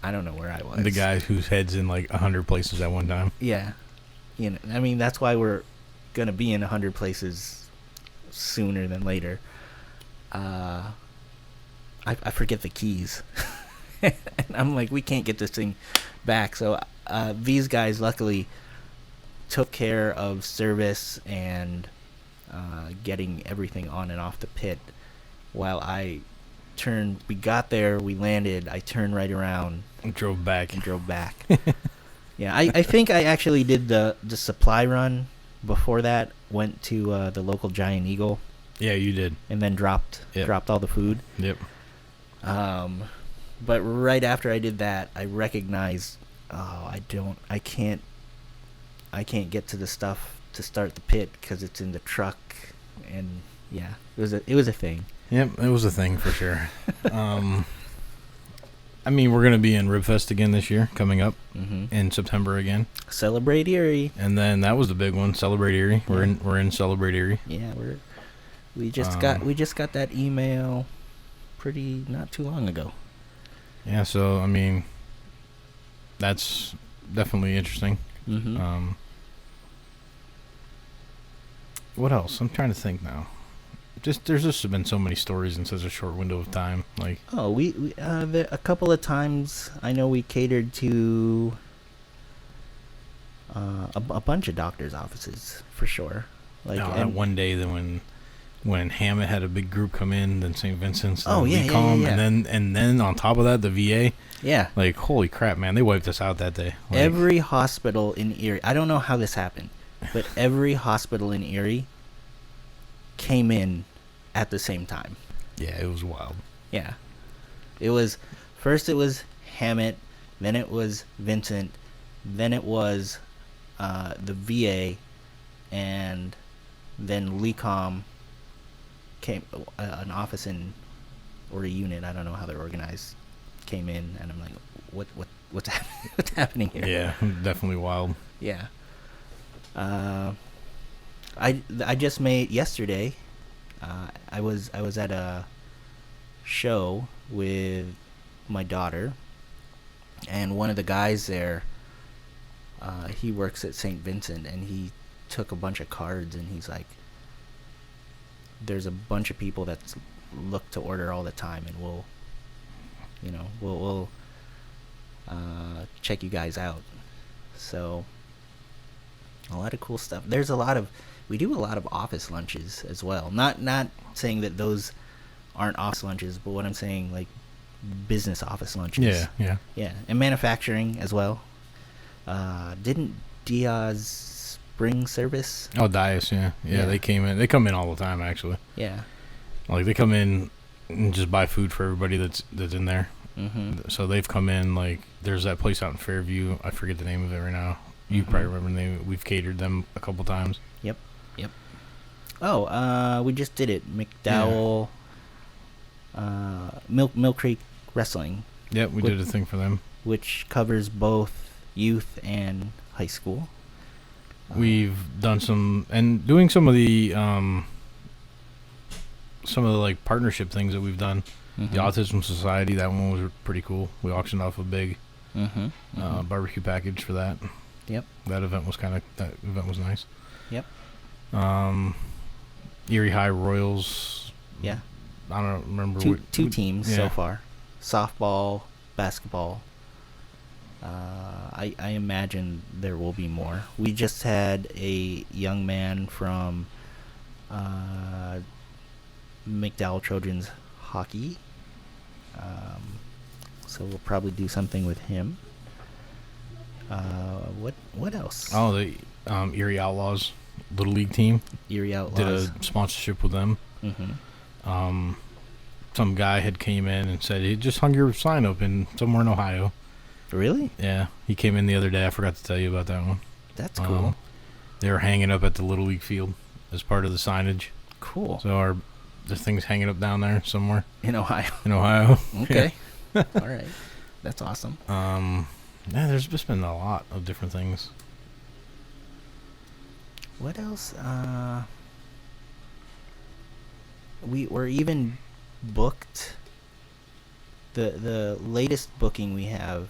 I don't know where I was. The guy whose head's in like 100 places at one time. Yeah, I mean, that's why we're gonna be in 100 places sooner than later. I forget the keys. And I'm like, we can't get this thing back. So these guys luckily took care of service and getting everything on and off the pit, while we got there, we landed, I turned right around and drove back. Yeah, I think I actually did the supply run before that, went to the local Giant Eagle. Yeah, you did. And then dropped all the food. Yep. But right after I did that, I recognized, I can't get to the stuff to start the pit because it's in the truck, and yeah, it was a thing. Yep, it was a thing for sure. I mean, we're gonna be in Ribfest again this year, coming up in September again. Celebrate Erie. And then that was the big one, Celebrate Erie. We're in Celebrate Erie. Yeah, we just got that email not too long ago. Yeah, so I mean, that's definitely interesting. What else? I'm trying to think now. There's just been so many stories in such a short window of time. Like, we a couple of times I know we catered to a bunch of doctors' offices for sure. Like, that one day then when Hammett had a big group come in, then St. Vincent's, yeah. and then on top of that the VA. Yeah. Like, holy crap, man, they wiped us out that day. Like, every hospital in Erie, I don't know how this happened, but every hospital in Erie came in at the same time. Yeah, it was wild. Yeah. It was Hammett, then it was Vincent, then it was the VA, and then LECOM came, an office or a unit, I don't know how they're organized, came in, and I'm like, what's happening here? Yeah, definitely wild. Yeah. I just made yesterday. I was at a show with my daughter, and one of the guys there, he works at St. Vincent, and he took a bunch of cards, and he's like, there's a bunch of people that look to order all the time, and we'll check you guys out. So a lot of cool stuff. We do a lot of office lunches as well. Not saying that those aren't office lunches, but what I'm saying, like, business office lunches. Yeah, and manufacturing as well. Didn't Diaz bring service? Oh, Diaz, yeah. They came in. They come in all the time, actually. Yeah. Like, they come in and just buy food for everybody that's in there. So they've come in, like, there's that place out in Fairview. I forget the name of it right now. You probably remember the name. We've catered them a couple times. Yep. Oh, we just did it. McDowell, Mill Creek Wrestling. Yep, we did a thing for them. Which covers both youth and high school. We've done doing some of the like partnership things that we've done. The Autism Society, that one was pretty cool. We auctioned off a big barbecue package for that. Yep. That event was nice. Yep. Erie High Royals. Yeah. I don't remember. Two teams so far. Softball, basketball. I imagine there will be more. We just had a young man from McDowell Trojans hockey So we'll probably do something with him. What else? Oh, the Erie Outlaws Little League team. Erie Outlaws. Did a sponsorship with them. Mm-hmm. Some guy had came in and said he just hung your sign up in somewhere in Ohio. Really? Yeah, he came in the other day. I forgot to tell you about that one. That's cool. They were hanging up at the Little League field as part of the signage. Cool. So the thing's hanging up down there somewhere In Ohio. in Ohio. Okay. All right. That's awesome. Yeah, there's just been a lot of different things. What else? We're even booked. The latest booking we have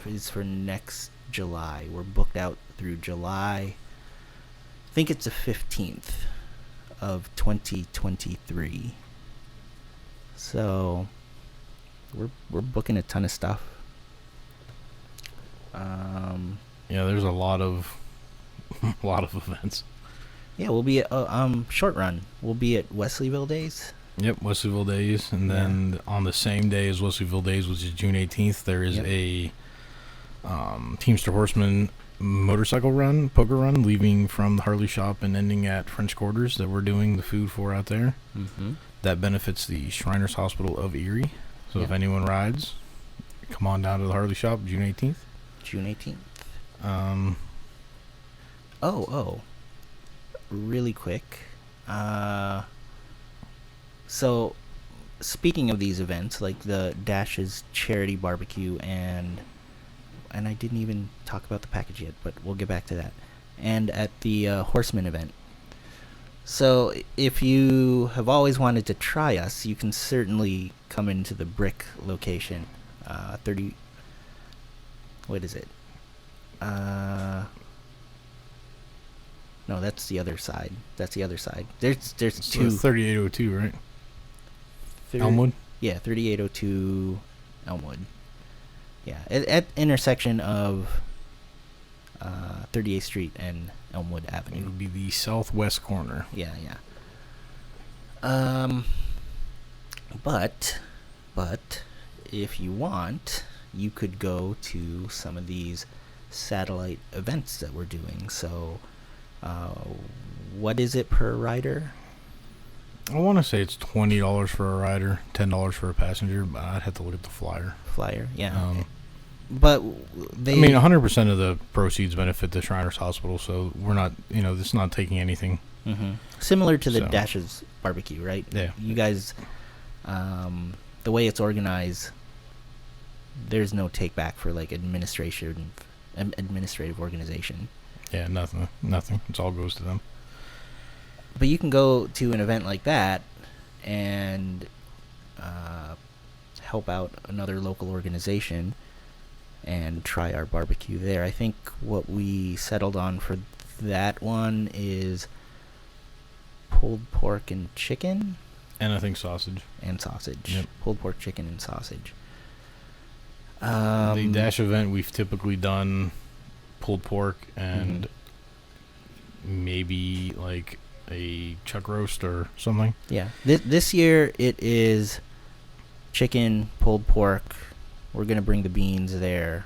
is for next July. We're booked out through July. I think it's the 15th of 2023. So we're booking a ton of stuff. Yeah, there's a lot of events. Yeah, we'll be at short run. We'll be at Wesleyville Days. Yep, Wesleyville Days, and then on the same day as Wesleyville Days, which is June 18th, there is a Teamster Horseman motorcycle run, poker run, leaving from the Harley shop and ending at French Quarters that we're doing the food for out there. Mm-hmm. That benefits the Shriners Hospital of Erie. So if anyone rides, come on down to the Harley shop, June 18th. June 18th. Really quick. So, speaking of these events, like the Dash's charity barbecue, and I didn't even talk about the package yet, but we'll get back to that. And at the Horseman event. So, if you have always wanted to try us, you can certainly come into the Brick location. 30. What is it? No, that's the other side. There's two. 3802, right? Elmwood? Yeah, 3802 Elmwood. Yeah, at intersection of 38th Street and Elmwood It Avenue. would be the southwest corner. Yeah. But if you want, you could go to some of these satellite events that we're doing. So, what is it per rider? I want to say it's $20 for a rider, $10 for a passenger, but I'd have to look at the flyer. Yeah. But they... I mean, 100% of the proceeds benefit the Shriners Hospital, so we're not, it's not taking anything. Mm-hmm. Similar to the Dash's barbecue, right? Yeah. You guys, the way it's organized, there's no take back for like administrative organization. Yeah, nothing. It all goes to them. But you can go to an event like that and help out another local organization and try our barbecue there. I think what we settled on for that one is pulled pork and chicken. And I think sausage. And sausage. Yep. Pulled pork, chicken, and sausage. The Dash event, we've typically done pulled pork and maybe like a chuck roast or something. Yeah. This year it is chicken, pulled pork. We're going to bring the beans there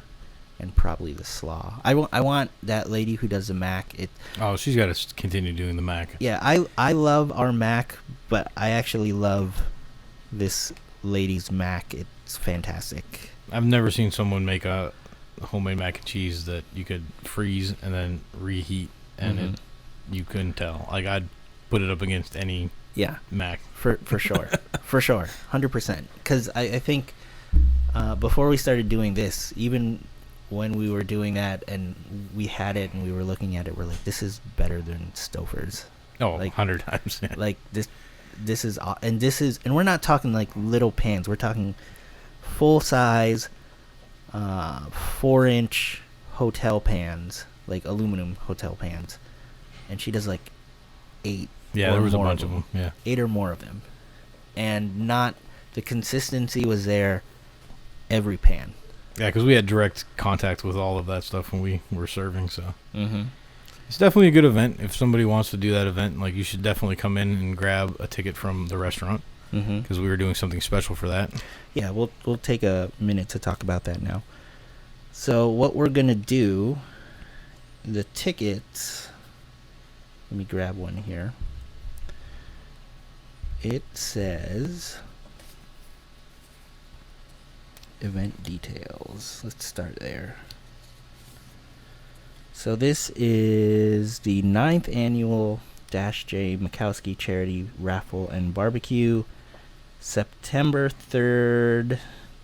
and probably the slaw. I want that lady who does the mac. She's got to continue doing the mac. Yeah, I love our mac, but I actually love this lady's mac. It's fantastic. I've never seen someone make a homemade mac and cheese that you could freeze and then reheat, and you couldn't tell. Like, I'd put it up against any mac. For sure. For sure. 100%. Because I think before we started doing this, even when we were doing that and we had it and we were looking at it, we're like, this is better than Stouffer's. Oh, like 100 times. Yeah. Like, this is, and we're not talking like little pans. We're talking full size 4-inch hotel pans, like aluminum hotel pans, and she does like 8. Yeah, there was a bunch of them. Yeah, 8 or more of them, and not the consistency was there every pan. Yeah, because we had direct contact with all of that stuff when we were serving. So it's definitely a good event. If somebody wants to do that event, like, you should definitely come in and grab a ticket from the restaurant. Mm-hmm. because we were doing something special for that. Yeah, we'll take a minute to talk about that now. So what we're gonna do, the tickets. Let me grab one here. It says event details. Let's start there. So this is the 9th annual Dash J Mikowski Charity Raffle and Barbecue, September 3rd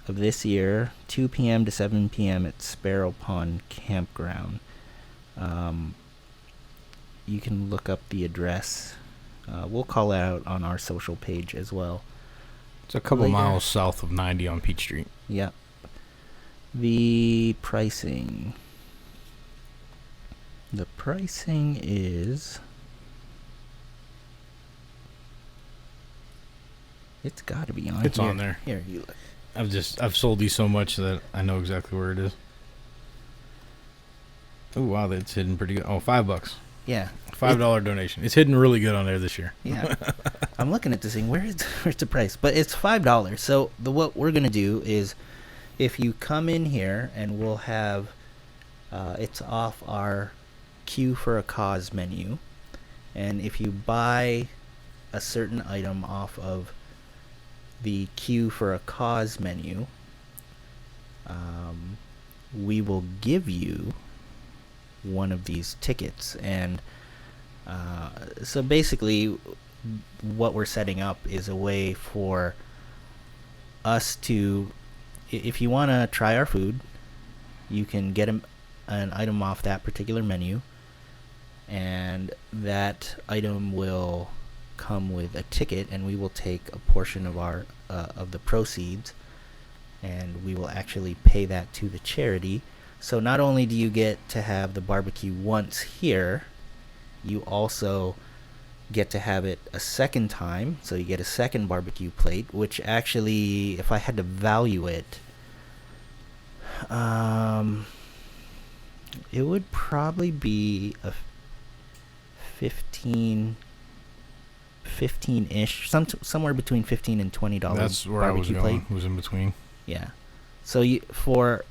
of this year, 2 p.m. to 7 p.m. at Sparrow Pond Campground. You can look up the address. We'll call it out on our social page as well. It's a couple Later. miles south of 90 on Peach Street. Yeah. The pricing. The pricing is... It's got to be on It's here. on there. Here, you look. I've sold these so much that I know exactly where it is. Oh wow, that's hidden pretty good. Oh, $5. Yeah. $5 donation. It's hidden really good on there this year. Yeah. I'm looking at this thing. Where's the price? But it's $5. So what we're gonna do is, if you come in here, and we'll have, it's off our Q for a Cause menu, and if you buy a certain item off of the Q for a Cause menu, we will give you one of these tickets. And so basically what we're setting up is a way for us to, if you want to try our food, you can get an item off that particular menu, and that item will come with a ticket, and we will take a portion of our of the proceeds, and we will actually pay that to the charity. So not only do you get to have the barbecue once here, you also get to have it a second time. So you get a second barbecue plate, which actually, if I had to value it, it would probably be a 15-ish, somewhere between $15 and $20 That's where barbecue I was going. plate. It was in between. Yeah. So for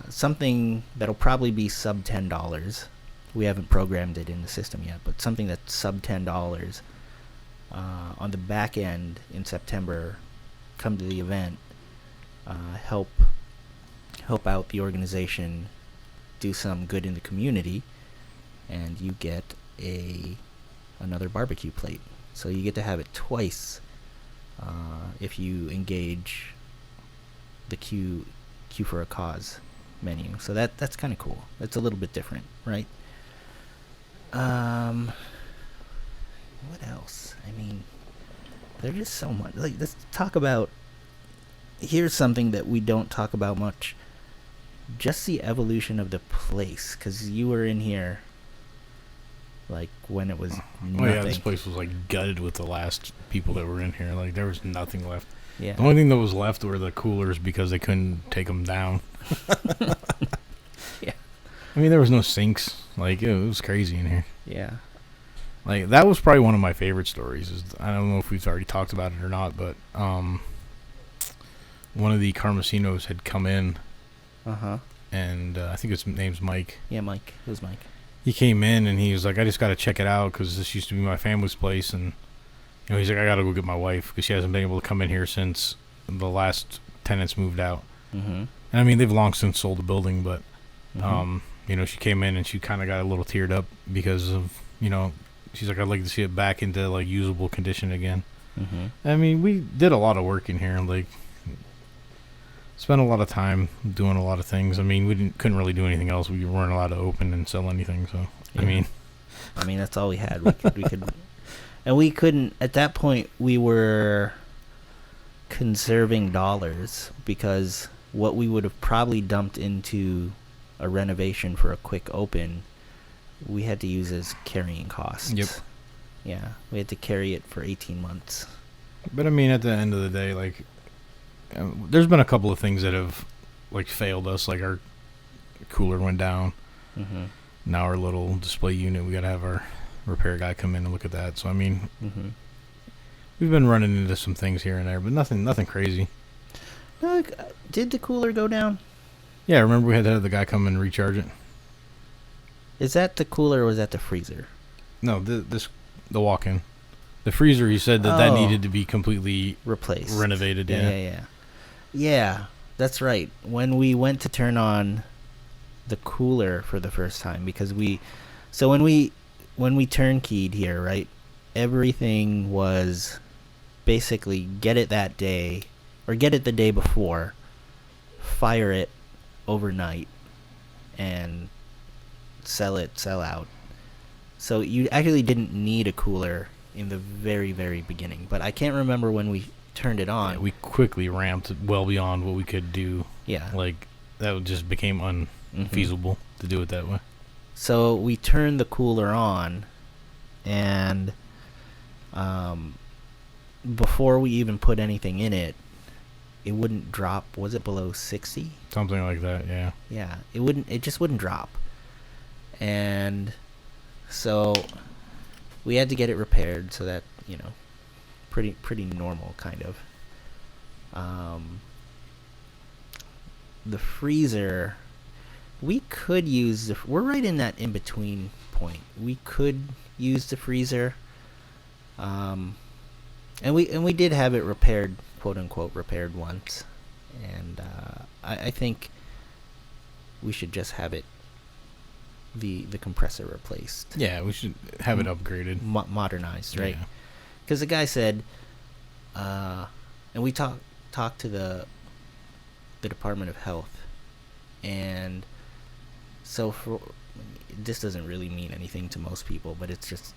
something that'll probably be sub $10, we haven't programmed it in the system yet, but something that's sub $10, on the back end in September, come to the event, help out the organization, do some good in the community, and you get another barbecue plate. So you get to have it twice if you engage the Q for a Cause menu. So that's kind of cool. That's a little bit different, right? What else? I mean, there's just so much. Like, let's talk about. Here's something that we don't talk about much. Just the evolution of the place, because you were in here, like, when it was nothing. Oh yeah, this place was like gutted with the last people that were in here. Like, there was nothing left. Yeah. The only thing that was left were the coolers because they couldn't take them down. Yeah. I mean, there was no sinks. Like, it was crazy in here. Yeah. Like, that was probably one of my favorite stories. I don't know if we've already talked about it or not, but one of the Carmesinos had come in. Uh-huh. And I think his name's Mike. Yeah, Mike. It was Mike. He came in and he was like, I just got to check it out because this used to be my family's place. And he's like, I got to go get my wife because she hasn't been able to come in here since the last tenants moved out. Mm-hmm. And I mean, they've long since sold the building, but Mm-hmm. she came in and she kind of got a little teared up because of, she's like, I'd like to see it back into like usable condition again. Mm-hmm. I mean, we did a lot of work in here, like spent a lot of time doing a lot of things. I mean, we couldn't really do anything else. We weren't allowed to open and sell anything. So, yeah. I mean, that's all we had. We could, and we couldn't, at that point, we were conserving dollars because what we would have probably dumped into a renovation for a quick open, we had to use as carrying costs. Yep. Yeah, we had to carry it for 18 months. But I mean, at the end of the day, like, there's been a couple of things that have like failed us. Like, our cooler went down. Mm-hmm. Now our little display unit, we got to have our repair guy come in and look at that. So I mean, mm-hmm. We've been running into some things here and there, but nothing crazy. Did the cooler go down? Yeah, remember we had to have the guy come and recharge it? Is that the cooler or was that the freezer? No, the walk-in. The freezer, he said that needed to be completely replaced, renovated. Yeah, that's right. When we went to turn on the cooler for the first time, because when we turnkeyed here, right, everything was basically get it that day or get it the day before, fire it overnight, and sell out. So you actually didn't need a cooler in the very, very beginning. But I can't remember when we turned it on. Yeah, we quickly ramped well beyond what we could do. Yeah. Like, that just became unfeasible to do it that way. So we turned the cooler on, and before we even put anything in it, it wouldn't drop. Was it below 60? Something like that, yeah. Yeah, it just wouldn't drop. And so we had to get it repaired so that, pretty normal kind of. The freezer, we could use we're right in that in-between point. We could use the freezer, and we did have it repaired, quote unquote repaired once, and I think we should just have it the compressor replaced. Yeah, we should have it upgraded, modernized, right? Because the guy said, and we talked to the Department of Health, and so this doesn't really mean anything to most people, but it's just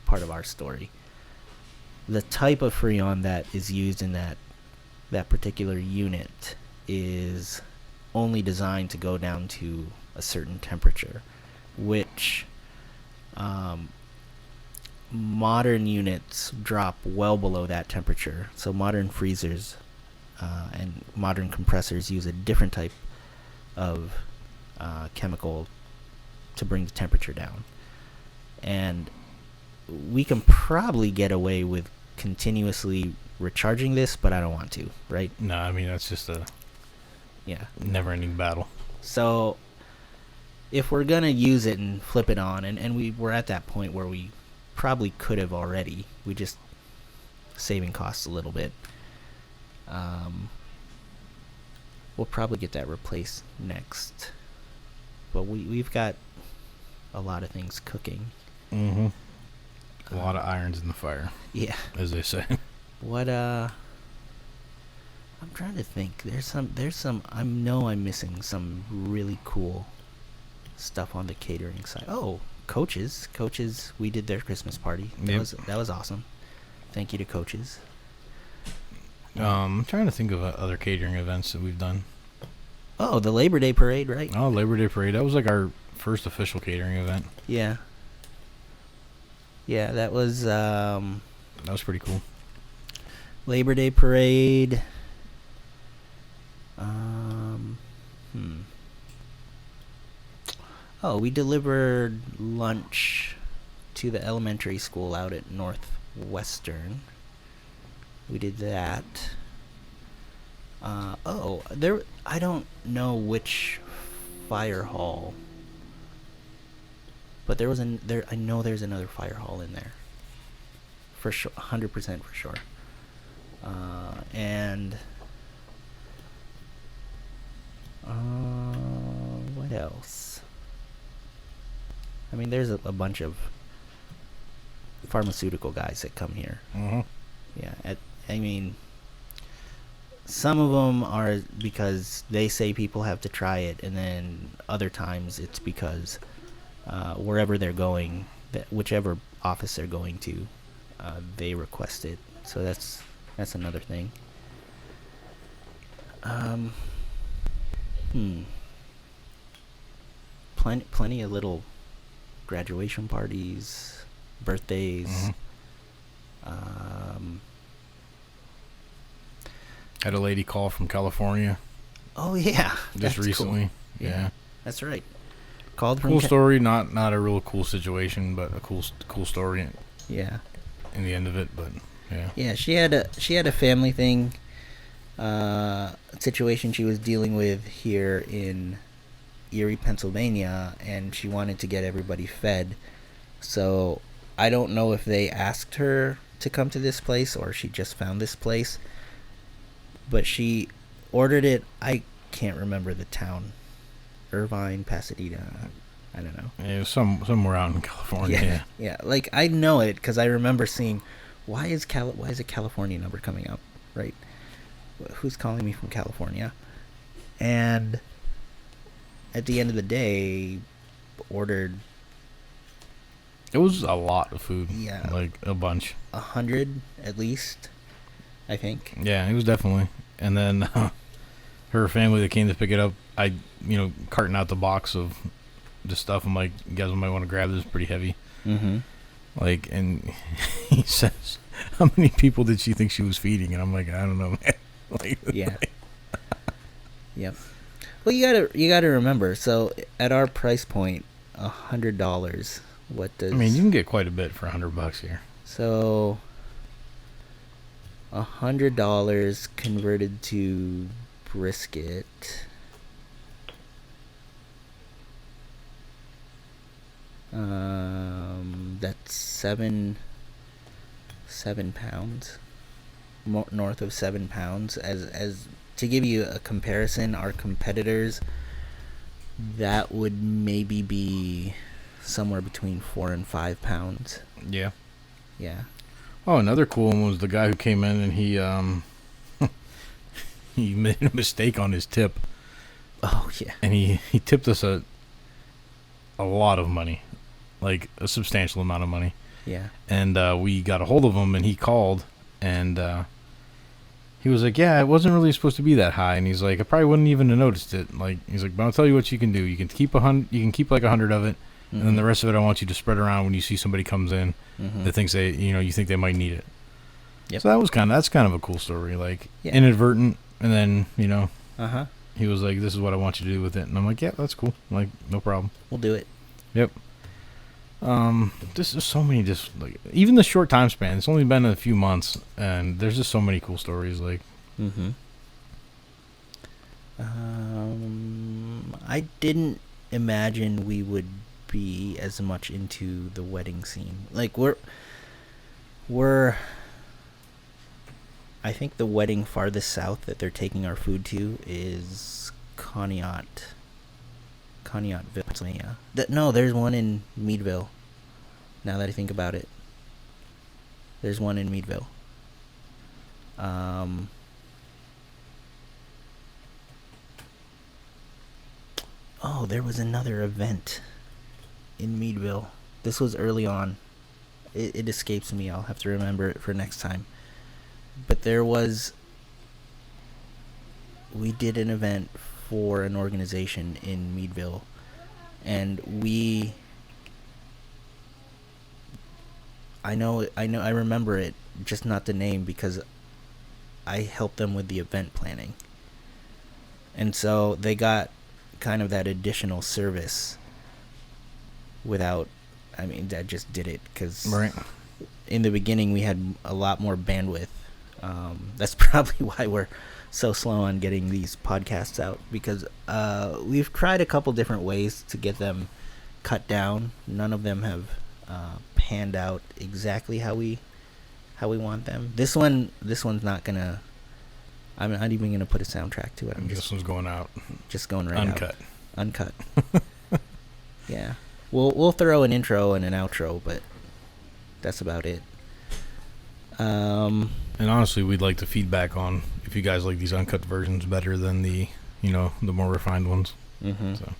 part of our story. The type of Freon that is used in that particular unit is only designed to go down to a certain temperature, which modern units drop well below that temperature. So modern freezers and modern compressors use a different type of chemical to bring the temperature down. And we can probably get away with continuously recharging this, but I don't want to, right? No, I mean, that's just a never-ending battle. So if we're going to use it and flip it on, and we're at that point where we probably could have already, we just saving costs a little bit. We'll probably get that replaced next. But we've got a lot of things cooking. Mm-hmm. A lot of irons in the fire. Yeah. As they say. What, I'm trying to think. There's some, I know I'm missing some really cool stuff on the catering side. Oh, Coaches, we did their Christmas party. That was awesome. Thank you to Coaches. I'm trying to think of other catering events that we've done. Oh, the Labor Day parade, right? Oh, Labor Day parade. That was like our first official catering event. Yeah. Yeah, that was pretty cool. Labor Day parade. Oh, we delivered lunch to the elementary school out at Northwestern. We did that. I don't know which fire hall, but I know there's another fire hall in there. For sure, 100% for sure. What else? I mean, there's a bunch of pharmaceutical guys that come here. Mm-hmm. Yeah, I mean, some of them are because they say people have to try it, and then other times it's because wherever they're going, whichever office they're going to, they request it. So that's another thing. Plenty of little graduation parties, birthdays. Mm-hmm. Had a lady call from California. Oh yeah, just recently. Cool. Yeah, that's right. Called from cool story. Not a real cool situation, but a cool story. Yeah. In the end of it, but Yeah. Yeah, she had a family thing situation she was dealing with here in Erie, Pennsylvania, and she wanted to get everybody fed. So I don't know if they asked her to come to this place or she just found this place, but she ordered it. I can't remember the town. Irvine, Pasadena. I don't know. It was somewhere out in California. Yeah. Yeah. Like I know it because I remember seeing, why is a California number coming up, right? Who's calling me from California? And at the end of the day, ordered. It was a lot of food. Yeah. Like a bunch. 100 at least, I think. Yeah, it was definitely. And then her family that came to pick it up, carting out the box of the stuff. I'm like, you guys might want to grab this. It's pretty heavy. Mm-hmm. Like, and he says, how many people did she think she was feeding? And I'm like, I don't know, man. Like, yeah. Yep. Well, you gotta remember. So at our price point, $100. What does? I mean, you can get quite a bit for $100 here. So $100 converted to brisket. That's seven pounds. North of 7 pounds. As to give you a comparison, our competitors, that would maybe be somewhere between 4 and 5 pounds. Yeah. Yeah. Oh, another cool one was the guy who came in and he he made a mistake on his tip. Oh yeah. And he tipped us a lot of money, like a substantial amount of money. Yeah. And we got a hold of him and he called and he was like, yeah, it wasn't really supposed to be that high. And he's like, I probably wouldn't even have noticed it. Like, he's like, but I'll tell you what you can do. You can keep like 100 of it. Mm-hmm. And then the rest of it, I want you to spread around when you see somebody comes in that thinks you think they might need it. Yep. So that's kind of a cool story. Like, inadvertent. And then, he was like, this is what I want you to do with it. And I'm like, yeah, that's cool. I'm like, no problem. We'll do it. Yep. This is so many, just like, even the short time span, it's only been a few months and there's just so many cool stories. Like, I didn't imagine we would be as much into the wedding scene. Like we're I think the wedding farthest south that they're taking our food to is Conneautville, Pennsylvania. No, there's one in Meadville. Now that I think about it, there's one in Meadville. Oh, there was another event in Meadville. This was early on. It escapes me. I'll have to remember it for next time. But we did an event for an organization in Meadville, and I remember it, just not the name, because I helped them with the event planning. And so they got kind of that additional service I just did it because in the beginning we had a lot more bandwidth. That's probably why we're so slow on getting these podcasts out, because we've tried a couple different ways to get them cut down. None of them have panned out exactly how we want them. This one's not gonna. I'm not even gonna put a soundtrack to it. This one's going out. Just going right uncut. out. Uncut. Yeah. We'll throw an intro and an outro, but that's about it. And honestly, we'd like the feedback on if you guys like these uncut versions better than the more refined ones. Mm-hmm. So.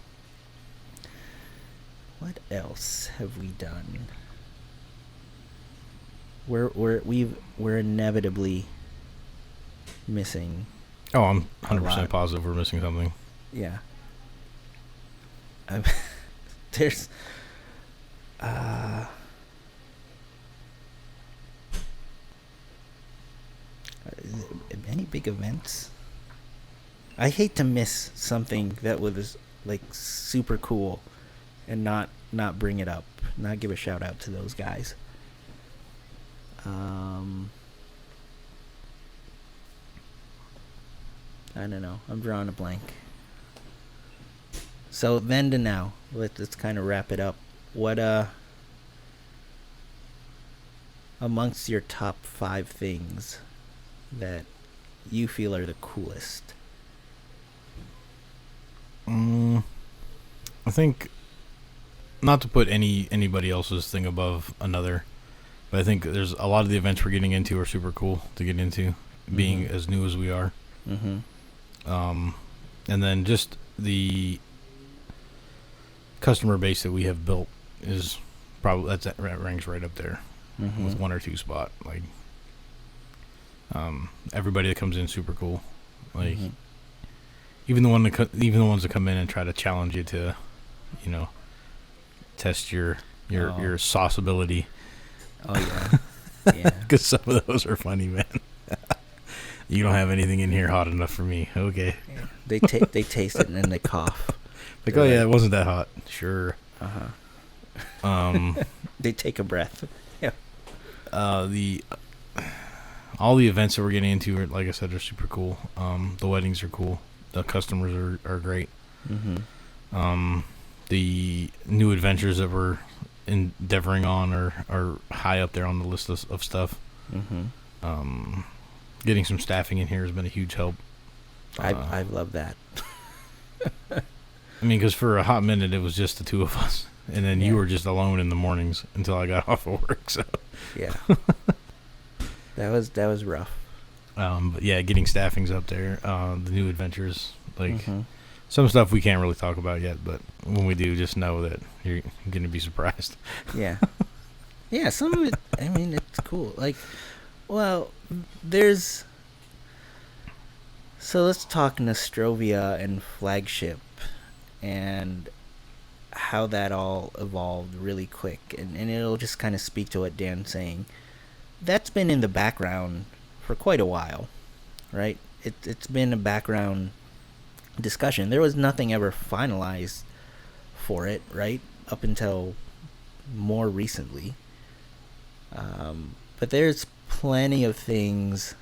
What else have we done? We're inevitably missing. Oh, I'm 100% positive we're missing something. Yeah. There's any big events? I hate to miss something that was like super cool and not bring it up, not give a shout out to those guys. I don't know. I'm drawing a blank. So then to now, let's kind of wrap it up. What amongst your top 5 things that you feel are the coolest? I think, not to put anybody else's thing above another, but I think there's a lot of the events we're getting into are super cool to get into, being as new as we are. Mm-hmm. And then just the customer base that we have built is probably that ranks right up there with 1 or 2 spot. Like, everybody that comes in super cool. Like, even the ones that come in and try to challenge you to, test your sauce ability. Oh yeah, yeah. Because some of those are funny, man. You don't have anything in here hot enough for me. Okay. Yeah. They taste it and then they cough. Like, oh yeah, it wasn't that hot. Sure. They take a breath. Yeah. All the events that we're getting into are, like I said, are super cool. The weddings are cool. The customers are great. The new adventures that we're endeavoring on are high up there on the list of stuff. Getting some staffing in here has been a huge help. I love that. I mean, because for a hot minute it was just the 2 of us, and then you were just alone in the mornings until I got off of work. So yeah, that was rough. But yeah, getting staffings up there, the new adventures, like some stuff we can't really talk about yet, but when we do, just know that you're going to be surprised. Yeah. Yeah, some of it, I mean, it's cool. Like, well, so let's talk Nostrovia and Flagship and how that all evolved really quick. And it'll just kind of speak to what Dan's saying. That's been in the background for quite a while, right? It's been a background discussion. There was nothing ever finalized for it, right? Up until more recently. But there's plenty of things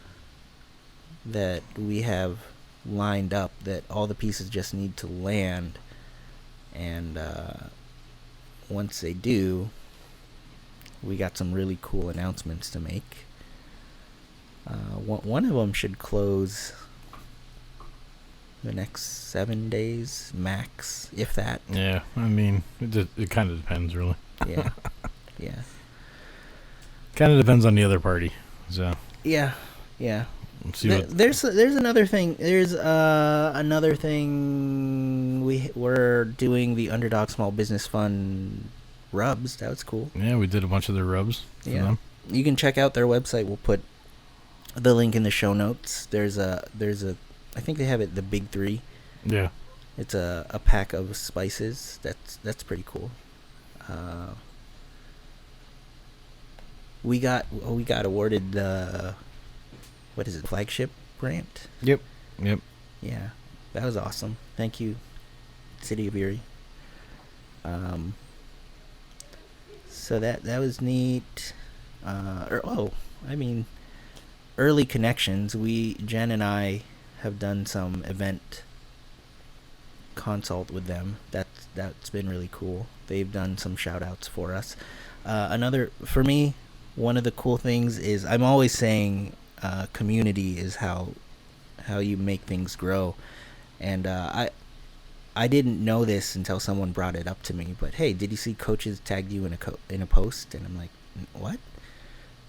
that we have lined up that all the pieces just need to land. And once they do, we got some really cool announcements to make. One of them should close the next 7 days max, if that. Yeah, I mean, it kind of depends, really. Yeah, yeah. Kind of depends on the other party. So yeah. Let's see There's another thing. There's another thing. We're doing the Underdog Small Business Fund rubs. That was cool. Yeah, we did a bunch of their rubs for them. You can check out their website. We'll put the link in the show notes. There's a I think they have it the Big 3. Yeah. It's a pack of spices. That's pretty cool. We got awarded the flagship grant. Yep. Yeah, that was awesome. Thank you, City of Erie. So that was neat. Early connections. Jen and I have done some event consult with them. That's been really cool. They've done some shout outs for us. For me, one of the cool things is I'm always saying community is how you make things grow. And I didn't know this until someone brought it up to me, but hey, did you see coaches tagged you in a post? And I'm like, what?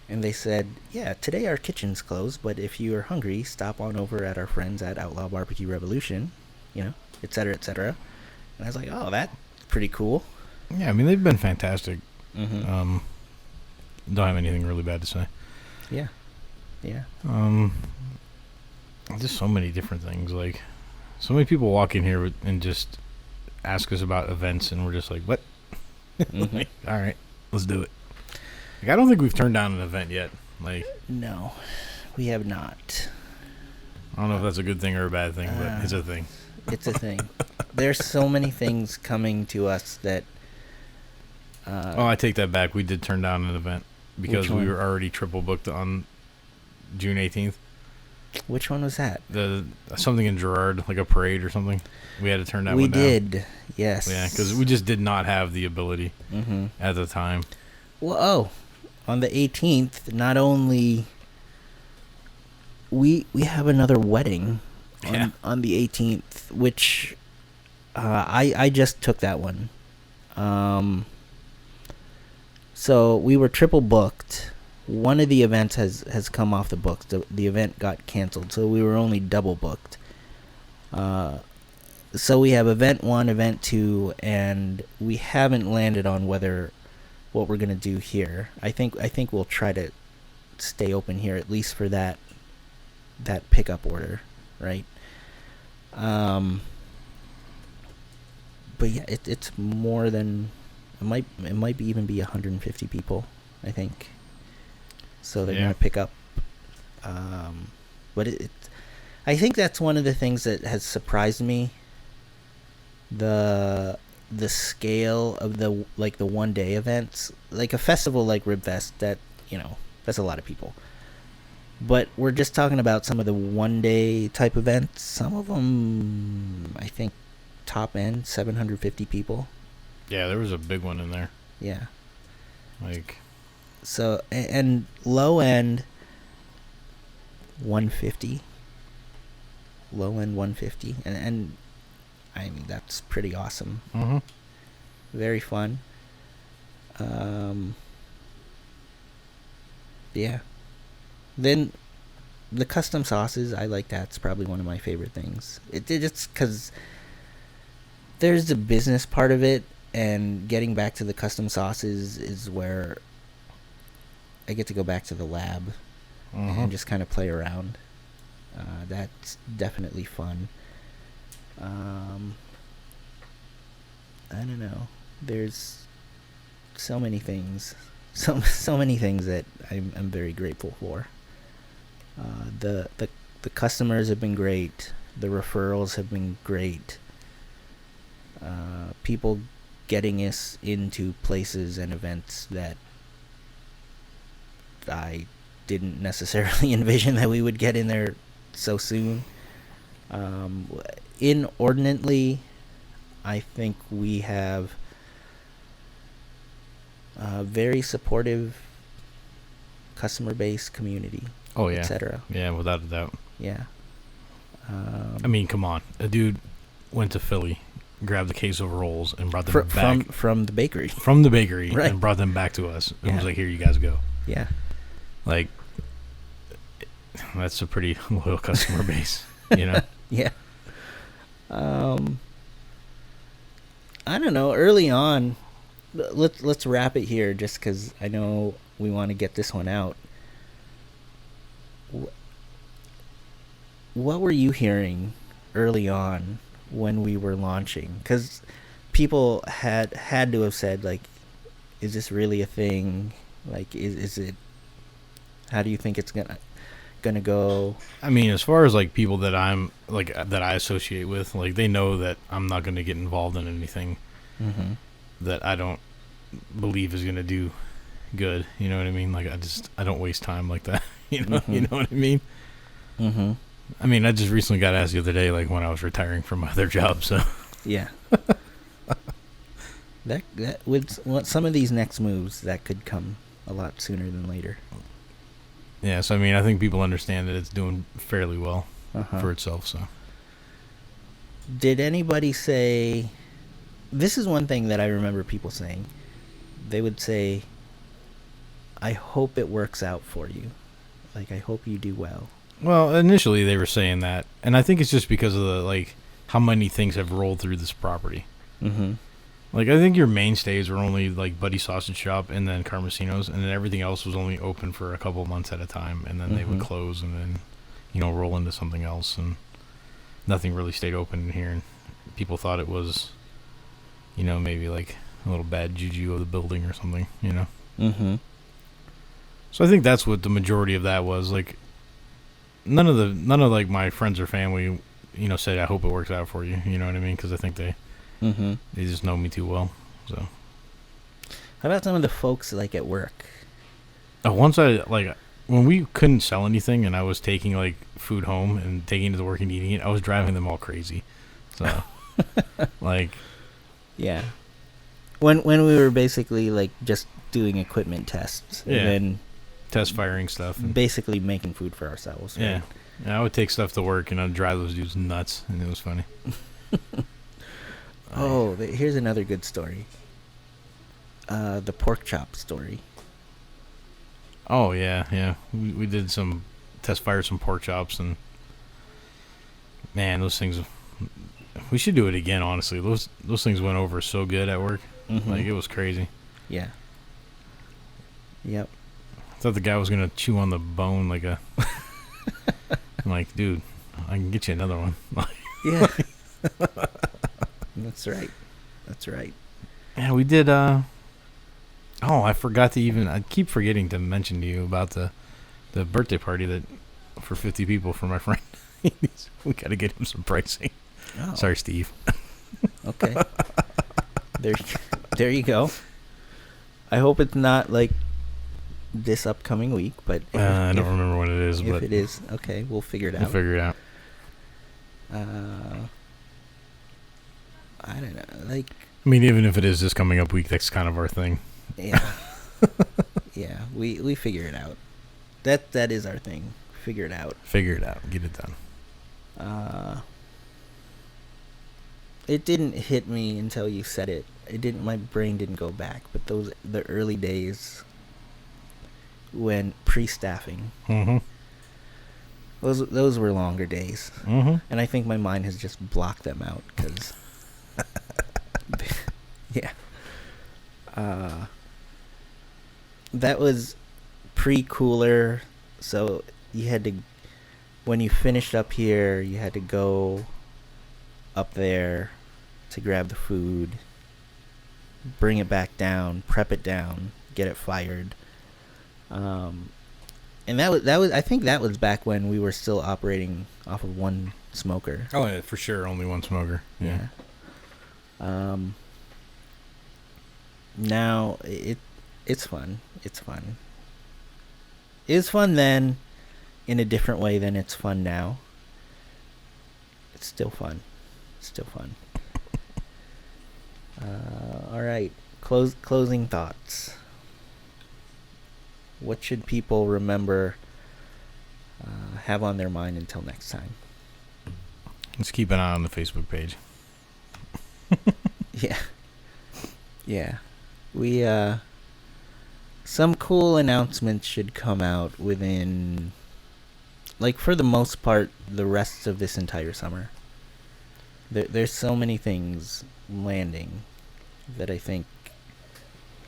And they said, yeah, today our kitchen's closed, but if you are hungry, stop on over at our friends at Outlaw Barbecue Revolution, et cetera, et cetera. And I was like, oh, that's pretty cool. Yeah, I mean, they've been fantastic. Don't have anything really bad to say. Yeah. Just so many different things. Like, so many people walk in here and just ask us about events, and we're just like, what? Like, all right, let's do it. Like, I don't think we've turned down an event yet. Like, no, we have not. I don't know if that's a good thing or a bad thing, but it's a thing. It's a thing. There's so many things coming to us that. I take that back. We did turn down an event because we were already triple booked on June 18th. Which one was that? The something in Girard, like a parade or something. We had to turn that We one down. did, yes. Yeah, because we just did not have the ability at the time. Well, on the 18th, not only we have another wedding on the 18th, which I just took that one. So we were triple booked. One of the events has come off the books. The event got canceled, so we were only double booked. So we have event 1, event 2, and we haven't landed on what we're gonna do here. I think we'll try to stay open here at least for that pickup order, right? But yeah, it's more than it might even be 150 people, I think. So they're gonna pick up. But I think that's one of the things that has surprised me. The scale of the 1 day events, like a festival like Ribfest, that's a lot of people. But we're just talking about some of the 1 day type events. Some of them, I think, top end 750 people. Yeah, there was a big one in there. Yeah. So and low end 150. Low end 150, and I mean that's pretty awesome. Very fun. Yeah. Then the custom sauces, I like that. It's probably one of my favorite things. It's because there's the business part of it, and getting back to the custom sauces is where I get to go back to the lab and just kind of play around. That's definitely fun. I don't know. There's so many things, so many things that I'm very grateful for. The customers have been great. The referrals have been great. People getting us into places and events that I didn't necessarily envision that we would get in there so soon. Inordinately, I think we have a very supportive customer base, community. Oh yeah, etc. Yeah, without a doubt. Yeah. I mean, come on, a dude went to Philly, grabbed the case of rolls, and brought them back from the bakery. From the bakery, right. And brought them back to us. And was like, "Here, you guys go." Yeah. Like, that's a pretty loyal customer base, you know. Yeah. I don't know. Early on, let's wrap it here, just because I know we want to get this one out. What were you hearing early on when we were launching? Because people had to have said, like, is this really a thing? Like, is it? How do you think it's gonna go? I mean, as far as like people that I'm like that I associate with, like they know that I'm not gonna get involved in anything that I don't believe is gonna do good. You know what I mean? Like I don't waste time like that. You know what I mean? I mean, I just recently got asked the other day, like when I was retiring from my other job. So yeah, that with some of these next moves that could come a lot sooner than later. Yeah, so I mean, I think people understand that it's doing fairly well for itself. So, did anybody say? This is one thing that I remember people saying. They would say, "I hope it works out for you. Like, I hope you do well." Well, initially they were saying that, and I think it's just because of the like how many things have rolled through this property. Like, I think your mainstays were only like Buddy Sausage Shop and then Carmesino's, and then everything else was only open for a couple of months at a time, and then they would close and then, roll into something else, and nothing really stayed open in here, and people thought it was, maybe like a little bad juju of the building or something, So I think that's what the majority of that was. Like, none of like my friends or family, said, "I hope it works out for you." You know what I mean? Because I think they just know me too well. So, how about some of the folks like at work? Once I like, when we couldn't sell anything and I was taking like food home and taking it to work and eating it, I was driving them all crazy. So, like, Yeah. When we were basically like just doing equipment tests and Yeah. then test firing stuff. And, basically making food for ourselves. Right? yeah. And I would take stuff to work and I'd drive those dudes nuts, and it was funny. Oh, here's another good story. The pork chop story. Oh yeah. We did some test fire some pork chops, and man, those things. We should do it again. Honestly, those things went over so good at work. Mm-hmm. Like, it was crazy. Yeah. Yep. I thought the guy was gonna chew on the bone like a. I'm like, dude, I can get you another one. Yeah. That's right. That's right. Yeah, we did. Oh, I forgot to even. I keep forgetting to mention to you about the birthday party that for 50 people for my friend. We got to get him some pricing. Oh. Sorry, Steve. Okay. There you go. I hope it's not like this upcoming week, but I don't remember when it is, if but it is, okay, we'll figure it out. we'll figure it out. I don't know, like, I mean, even if it is this coming up week, that's kind of our thing. yeah, yeah, we figure it out. That is our thing. Figure it out. Figure it out. Get it done. It didn't hit me until you said it. It didn't. My brain didn't go back. But the early days when pre-staffing, Mm-hmm. those were longer days, Mm-hmm. and I think my mind has just blocked them out because, yeah, that was pre-cooler. So you had to, when you finished up here, you had to go up there to grab the food, bring it back down, prep it down, get it fired. And that was I think that was back when we were still operating off of one smoker. Oh, yeah, for sure. Only one smoker. Yeah. Now it's fun. It's fun. It's fun then, in a different way than it's fun now. It's still fun. Still fun. All right. Closing thoughts. What should people remember, have on their mind until next time? Let's keep an eye on the Facebook page. Yeah. Yeah. We, some cool announcements should come out within, like, for the most part, the rest of this entire summer. There's so many things landing that I think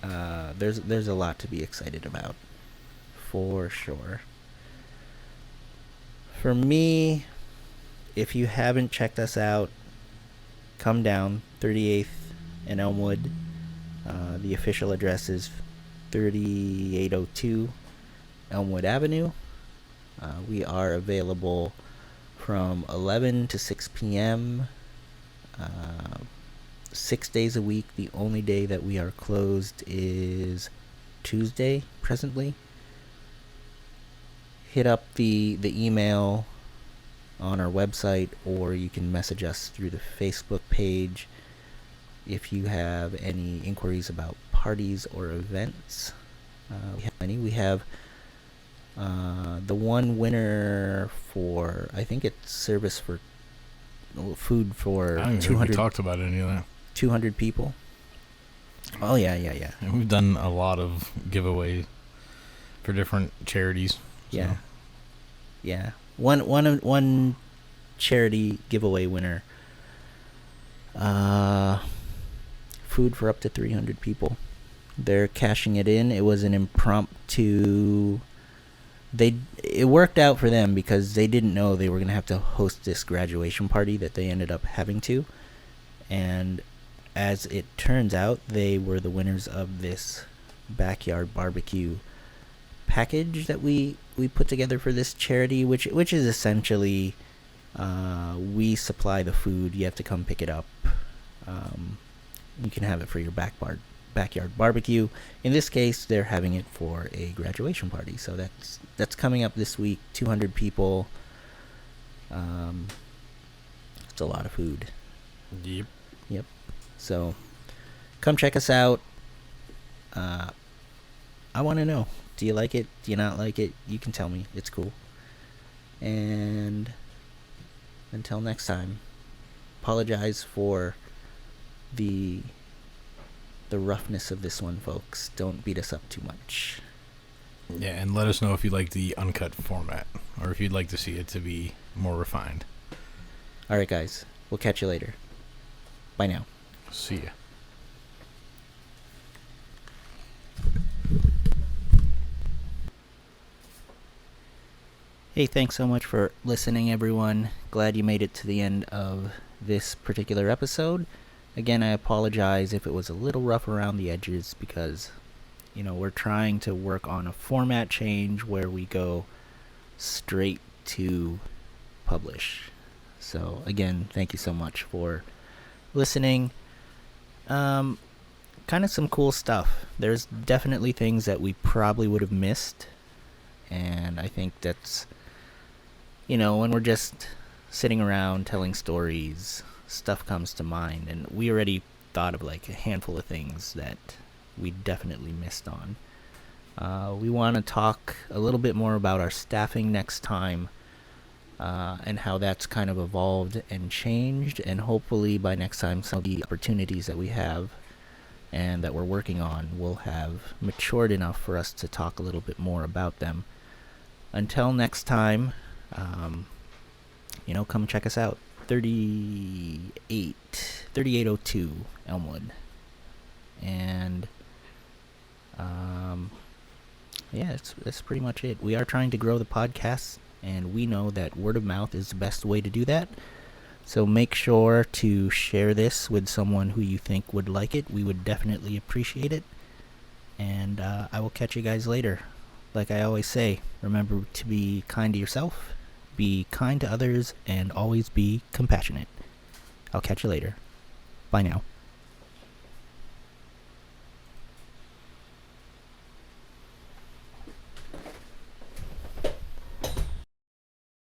there's a lot to be excited about, for sure. For me, if you haven't checked us out, come down 38th and Elmwood. The official address is 3802 Elmwood Avenue. We are available from 11 to 6 p.m. 6 days a week. The only day that we are closed is Tuesday presently. Hit up the email on our website, or you can message us through the Facebook page if you have any inquiries about parties or events. We have many. We have the one winner for, I think it's service for food for I don't even think we talked about any of that. 200 people. Oh yeah. And we've done a lot of giveaway for different charities. So. Yeah. One charity giveaway winner. Food for up to 300 people. They're cashing it in. It was an impromptu. It worked out for them because they didn't know they were going to have to host this graduation party that they ended up having to. And as it turns out, they were the winners of this backyard barbecue package that we put together for this charity, which is essentially, we supply the food. You have to come pick it up. You can have it for your backyard barbecue. In this case, they're having it for a graduation party, so that's coming up this week. 200 people. It's a lot of food. Yep. So come check us out. I want to know, do you like it? Do you not like it? You can tell me. It's cool. And until next time, apologize for the roughness of this one, folks. Don't beat us up too much. Yeah, and let us know if you like the uncut format, or if you'd like to see it to be more refined. All right, guys. We'll catch you later. Bye now. See ya. Hey, thanks so much for listening, everyone. Glad you made it to the end of this particular episode. Again, I apologize if it was a little rough around the edges because, we're trying to work on a format change where we go straight to publish. So, again, thank you so much for listening. Kind of some cool stuff. There's definitely things that we probably would have missed, and I think that's, when we're just sitting around telling stories, stuff comes to mind, and we already thought of like a handful of things that we definitely missed on. We want to talk a little bit more about our staffing next time, and how that's kind of evolved and changed, and hopefully by next time some of the opportunities that we have and that we're working on will have matured enough for us to talk a little bit more about them. Until next time, come check us out. 3802 Elmwood. And that's pretty much it. We are trying to grow the podcast, and we know that word of mouth is the best way to do that. So make sure to share this with someone who you think would like it. We would definitely appreciate it. And I will catch you guys later. Like I always say, remember to be kind to yourself, be kind to others, and always be compassionate. I'll catch you later. Bye now.